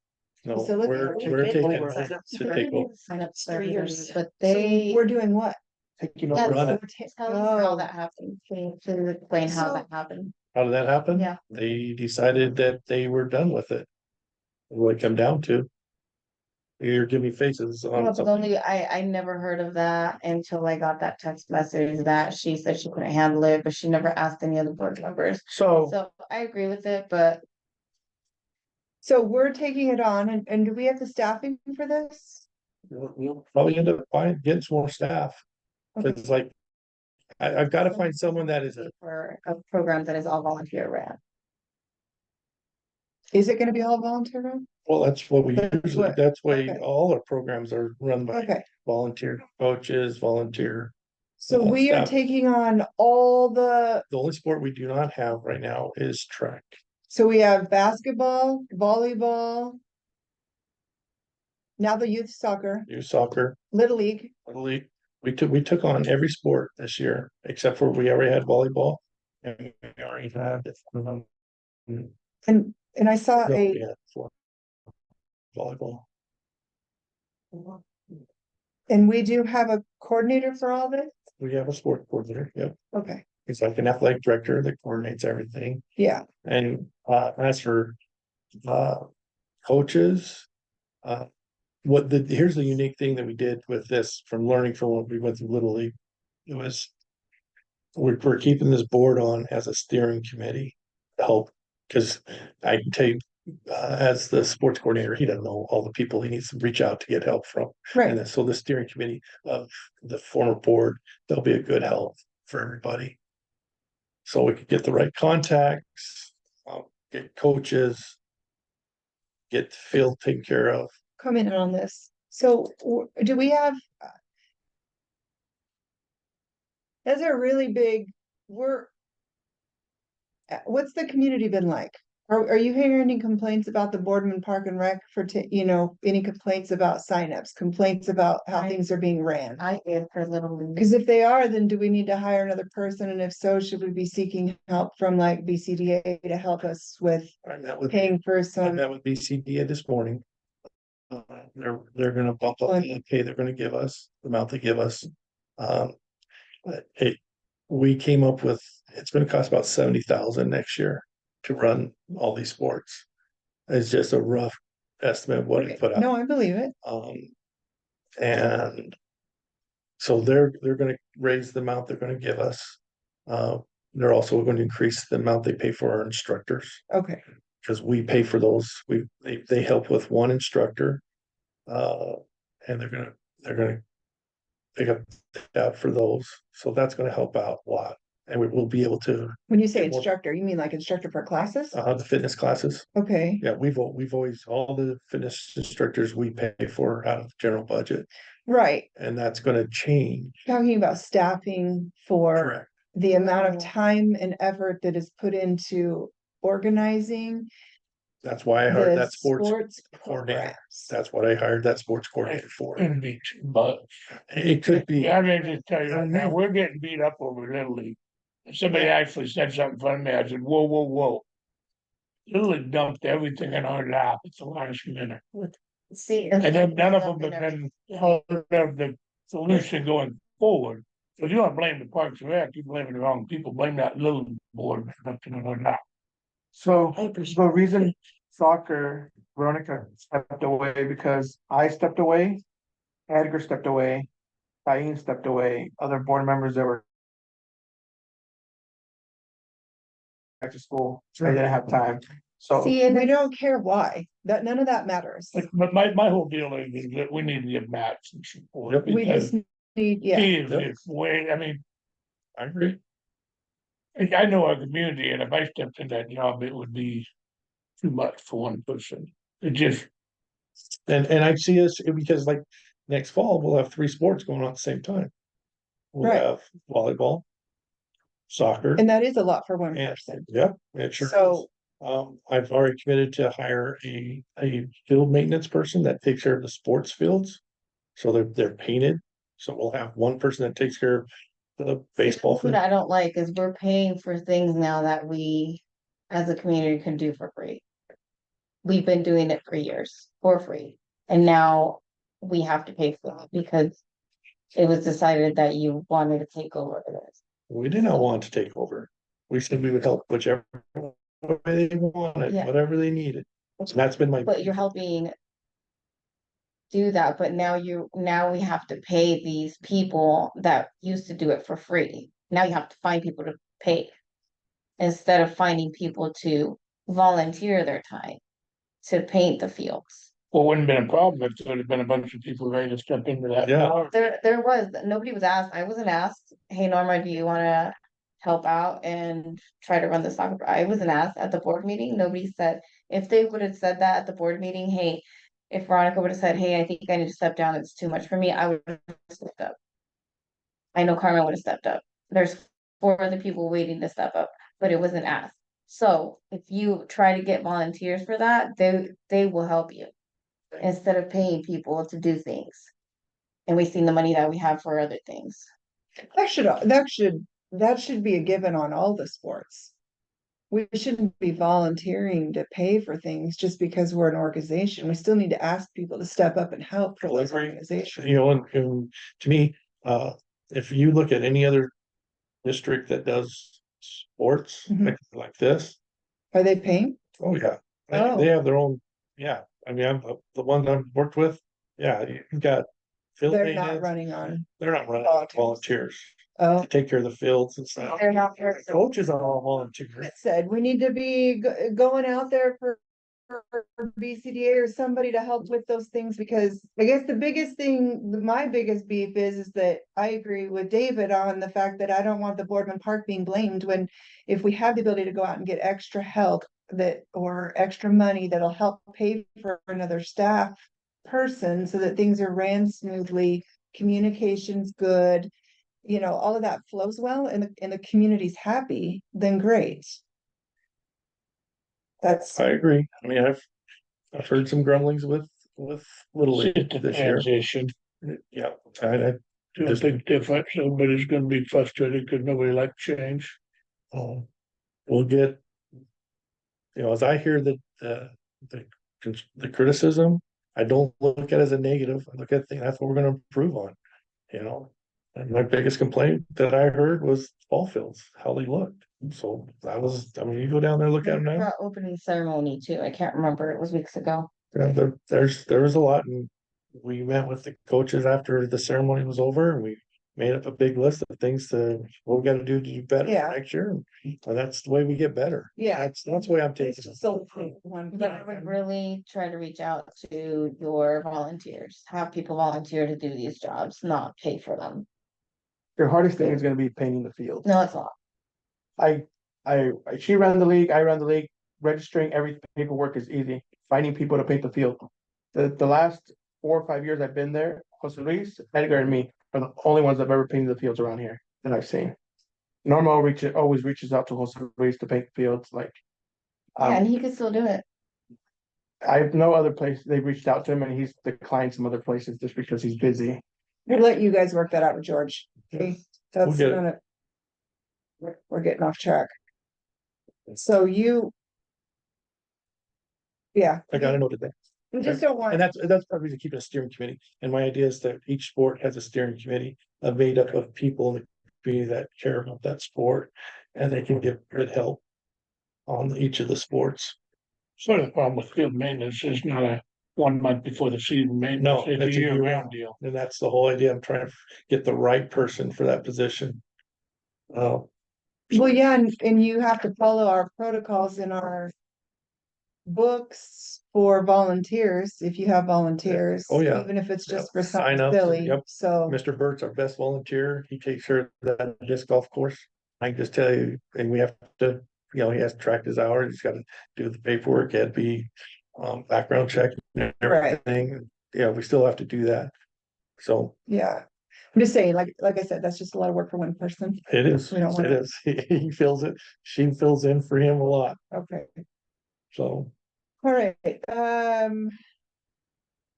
No, facility. we're taking Over. to take over. Sign up for 3 years. everybody, but So they. we're doing what? Taking Yeah, over. Run so it. tell us how Oh. that happened, can you explain how So- that happened? How did that happen? Yeah. They decided that they were done with it. What it come down to. You're giving faces No, on but something. only, I never heard of that until I got that text message that she said she couldn't handle it, but she never asked any of the board members. So, So I agree with it, but So we're taking it on and do we have the staffing for this? We'll probably end up getting some more staff. Okay. It's like, I've got to find someone that is for a program that is all volunteer ran. Is it gonna be all volunteer run? well, that's what we usually, what- that's why okay. all our programs are run by Okay, volunteer coaches, volunteer. so we are Staff. taking on all The only sport we do not have right now is track. so we have basketball, volleyball. Now the youth soccer, Youth soccer, Little League, Little League. We took on every sport this year, except for we already had volleyball. And we already had. and I saw we a, had volleyball. and we do have a coordinator for all this? We have a sport coordinator, yep. Okay, He's like an athletic director that coordinates everything. yeah, And as for coaches, here's the unique thing that we did with this from learning from what we went through Little League. It was we're keeping this board on as a steering committee to help, because I can tell you, as the sports coordinator, he doesn't know all the people he needs to reach out to get help from. right. And then, so the steering committee of the former board, they'll be a good help for everybody. So we could get the right contacts, get coaches, get the field taken care of. Comment on this. So do we have? That's a really big, we're. What's the community been like? Are you hearing any complaints about the Boardman Park and Rec for, any complaints about signups, complaints about how I- things are being ran? I did for Little League. Because if they are, then do we need to hire another person? And if so, should we be seeking help from like BCDA to help us with I met with, paying for I some? met with BCD this morning. They're gonna bump up the pay they're gonna give us, the amount they give us. But we came up with, it's gonna cost about 70,000 next year to run all these sports. It's just a rough estimate of what it put No, out. I believe it. And so they're gonna raise the amount they're gonna give us. They're also going to increase the amount they pay for our instructors. Okay, Because we pay for those, they help with one instructor. And they're gonna pick up that for those, so that's gonna help out a lot. And we will be able to, when you say Get more- instructor, you mean like instructor for classes? the fitness classes. Okay, Yeah, we've always, all the fitness instructors we pay for out of the general budget, right. and that's gonna change. Talking about staffing for Correct. the amount of Oh. time and effort that is put into organizing That's why I hired the that sports sports coordinator. programs. That's what I hired that sports coordinator for. Couldn't be too much. It could be, Yeah, I mean, just tell you, right now, we're getting beat up over Little League. And somebody actually said something funny, I said, whoa, whoa, whoa. Little League dumped everything in our lap at the last minute. See. And then none of them have been held of the solution going forward. So you don't blame the Parks and Rec, you blame the wrong people, blame that little board. That's in our lap. So I appreciate the reason soccer, Veronica stepped away because I stepped away, Edgar stepped away, Diane stepped away, other board members that were back to school, so I didn't have time. So See, and We don't care why, that none of that matters. But my whole deal is that we need to give Matt some support. Yep. We because just need, yeah, He is Yep. just way, I mean, I agree. I know our community, and if I stepped in that job, it would be too much for one person. It just, And I see us, because like next fall, we'll have 3 sports going on at the same time. We'll Right. have volleyball, soccer, and that is a lot for one and, person. yeah, it sure is. So, I've already committed to hire a field maintenance person that takes care of the sports fields. So they're painted, so we'll have one person that takes care of the baseball what field. I don't like is we're paying for things now that we, as a community, can do for free. We've been doing it for years for free, and now we have to pay for it because it was decided that you wanted to take over this. We did not want to take over. We said we would help whichever way they wanted, Yeah. whatever they needed. So that's been my. But you're helping do that, but now we have to pay these people that used to do it for free. Now you have to find people to pay. Instead of finding people to volunteer their time to paint the fields. well, wouldn't have been a problem if there'd have been a bunch of people ready to step into that. Yeah. Nobody was asked, I wasn't asked, hey Norma, do you wanna help out and try to run the soccer? I wasn't asked at the board meeting, nobody said, if they would have said that at the board meeting, hey, if Veronica would have said, hey, I think I need to step down, it's too much for me, I would have stepped up. I know Carmen would have stepped up. There's 4 other people waiting to step up, but it wasn't asked. So if you try to get volunteers for that, they will help you. Instead of paying people to do things. And wasting the money that we have for other things. that should be a given on all the sports. We shouldn't be volunteering to pay for things just because we're an organization. We still need to ask people to step up and help for those organizations. And to me, if you look at any other district that does sports Mhm. like this, Are they paying? oh yeah, Oh. they have their own, yeah. I mean, the one I've worked with, yeah, you've got. field They're not maintenance, running on, They're not running volunteers oh, to take care of the fields and stuff. They're not. Coaches are all volunteers. it said, we need to be going out there for BCDA or somebody to help with those things, because I guess the biggest thing, my biggest beef is that I agree with David on the fact that I don't want the Boardman Park being blamed when, if we have the ability to go out and get extra help or extra money that'll help pay for another staff person so that things are ran smoothly, communication's good, all of that flows well and the community's happy, then great. That's, I agree. I mean, I've heard some grumblings with Little League It's a this year. transition. Yeah, I Don't Just- think different, somebody's gonna be frustrated because nobody likes change. we'll get, as I hear the, the criticism, I don't look at it as a negative. I look at it, that's what we're gonna improve on, you know? And my biggest complaint that I heard was ball fields, how they looked. So I mean, you go down there, look at them now, For opening ceremony too, I can't remember, it was weeks ago. there was a lot, and we met with the coaches after the ceremony was over, and we made up a big list of things what we gotta do to do better Yeah. next year, and that's the way we get better. yeah. That's the way I'm taking It's it. just so one. But I would really try to reach out to your volunteers, have people volunteer to do these jobs, not pay for them. Your hardest thing is gonna be painting the field. No, it's not. She ran the league, I ran the league, registering every paperwork is easy, finding people to paint the field. The last 4 or 5 years I've been there, Jose Luis, Edgar and me are the only ones that have ever painted the fields around here that I've seen. Norma always reaches out to Jose Luis to paint the fields, like. Yeah, and Um, he could still do it. I have no other place, they've reached out to him and he's declined some other places just because he's busy. We'll let you guys work that out with George. Okay, that's get it. not it. We're getting off track. So you. Yeah. I gotta note that. We just don't want. And that's probably to keep a steering committee. And my idea is that each sport has a steering committee made up of people in the community that care about that sport. And they can give good help on each of the sports. Sort of the problem with field maintenance is not a 1 month before the season maintenance, No, it's a it's a year year round round. deal. And that's the whole idea. I'm trying to get the right person for that position. Well, yeah, and you have to follow our protocols in our. Books for volunteers, if you have volunteers. Oh, yeah. Even if it's just Yep. for something Sign up, silly, yep. so. Mr. Burt's our best volunteer. He takes care of that disc golf course. I can just tell you, and we have to, he has to track his hours. He's got to do the paperwork, had to be background check and everything. Yeah, we still have to do that. So Yeah, I'm just saying, like I said, that's just a lot of work for one person. it is, We don't want it is. He fills it. She fills in for him a lot. Okay, So all right,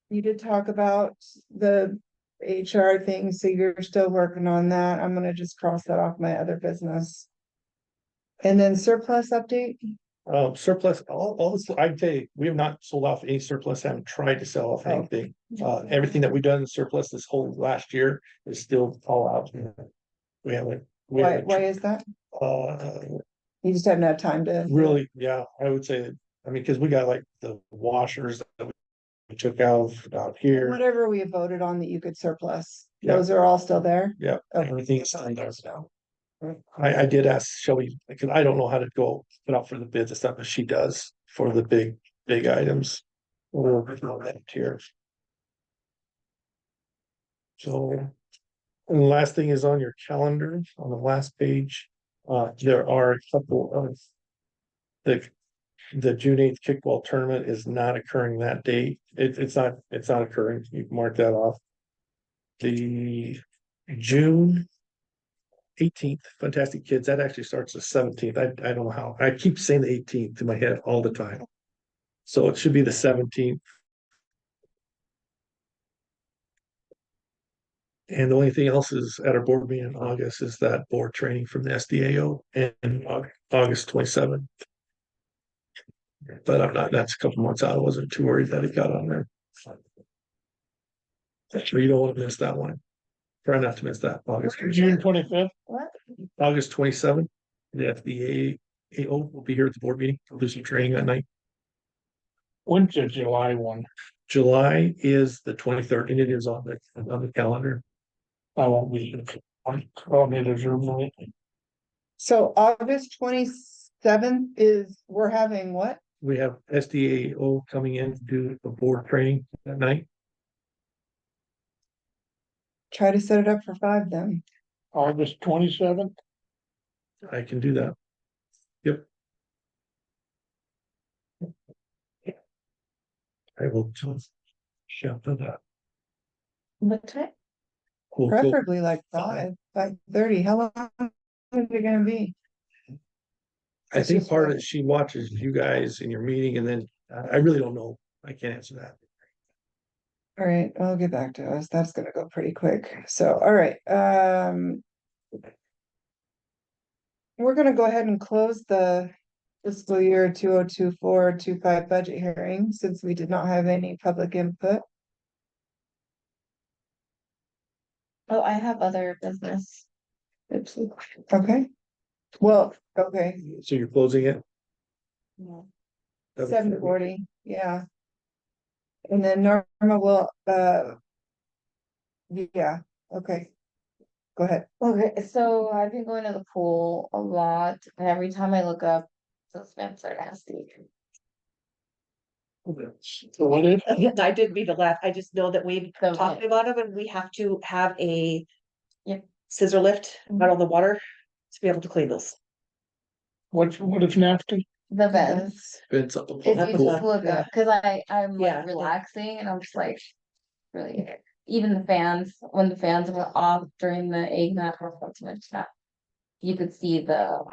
you did talk about the HR thing, so you're still working on that. I'm gonna just cross that off my other business. And then surplus update, surplus, all this, I can tell you, we have not sold off any surplus, haven't tried to sell off Oh. anything. Everything that we've done in surplus this whole last year is still all out. We haven't. why is that? You just haven't had time to. Really, yeah, I would say that, I mean, because we got like the washers that we took out here. Whatever we voted on that you could surplus, Yeah. those are all still there? Yeah, Okay. everything is signed out now. I did ask Shelby, because I don't know how to go put out for the bids and stuff, but she does for the big items. We're working on that here. So, and the last thing is on your calendar, on the last page, there are a couple of the June 8th kickball tournament is not occurring that date. It's not occurring. You can mark that off. The June 18th, Fantastic Kids, that actually starts the 17th. I don't know how. I keep saying the 18th in my head all the time. So it should be the 17th. And the only thing else is at our board meeting in August is that board training from the SDAO and August 27th. But I'm not, that's a couple months out. I wasn't too worried that it got on there. So you don't want to miss that one. Try not to miss that. June 25th, What? August 27th. The FDAO will be here at the board meeting. We'll do some training that night. when's the July one? July is the 23rd, and it is on the calendar. I won't be. I'll need a Zoom link. So August 27th we're having what? We have SDAO coming in to do the board training that night. Try to set it up for 5 then. August 27th, I can do that. Yep. I will just shout for that. What time? Cool. preferably like 5:30. How long is it gonna be? I think part of it, she watches you guys in your meeting and then I really don't know. I can't answer that. All right, I'll get back to us. That's gonna go pretty quick. So, all right, we're gonna go ahead and close the fiscal year 2024-25 budget hearing since we did not have any public input. Oh, I have other business. Oops. Okay. Well, okay, So you're closing it? 7:40, yeah. And then Norma will, yeah, okay. Go ahead. Okay, so I've been going to the pool a lot, and every time I look up, those vents are nasty. So what is? I didn't mean to laugh. I just know that we've Okay. talked about them and we have to have a. Yep. Scissor lift out on the water to be able to clean those. What is nasty? The vents. It's up. If you That's just a- look up, cause I'm Yeah. like relaxing and I'm just like, really, even the fans, when the fans were off during the egg nut or something like that. You could see the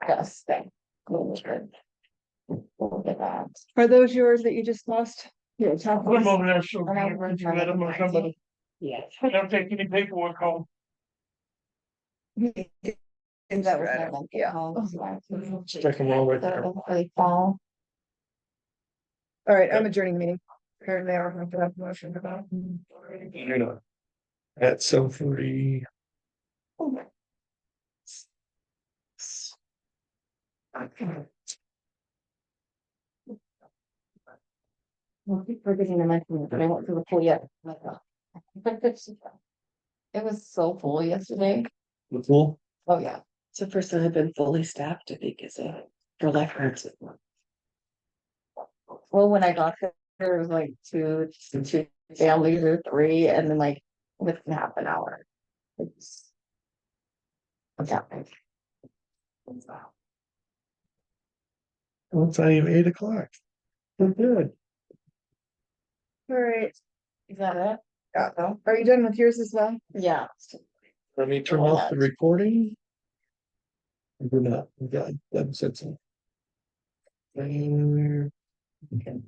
dust thing. Look at that. Are those yours that you just lost? Yeah. Put them over there so. And I you worked can on let it them or with somebody. Yeah. Don't take any paperwork home. And that was my Right. mental Yeah. health. Check them all right there. So, like, fall. All right, I'm adjourning the meeting. Apparently, I don't have to have a motion about. You're not. At 7:40. I keep forgetting to mention it, but I went to the pool yet. It was so full yesterday. The pool? Oh, yeah. It's the first time I've been fully staffed, I think, is a for lifeguards. Well, when I got there was like two families or three, and then like within half an hour. It's. Yeah. Well, it's not even 8 o'clock. We're good. All right. Is that it? Yeah, no. Are you done with yours as well? Yeah. Let me turn off the recording. Do not. We got 11 cents. Okay.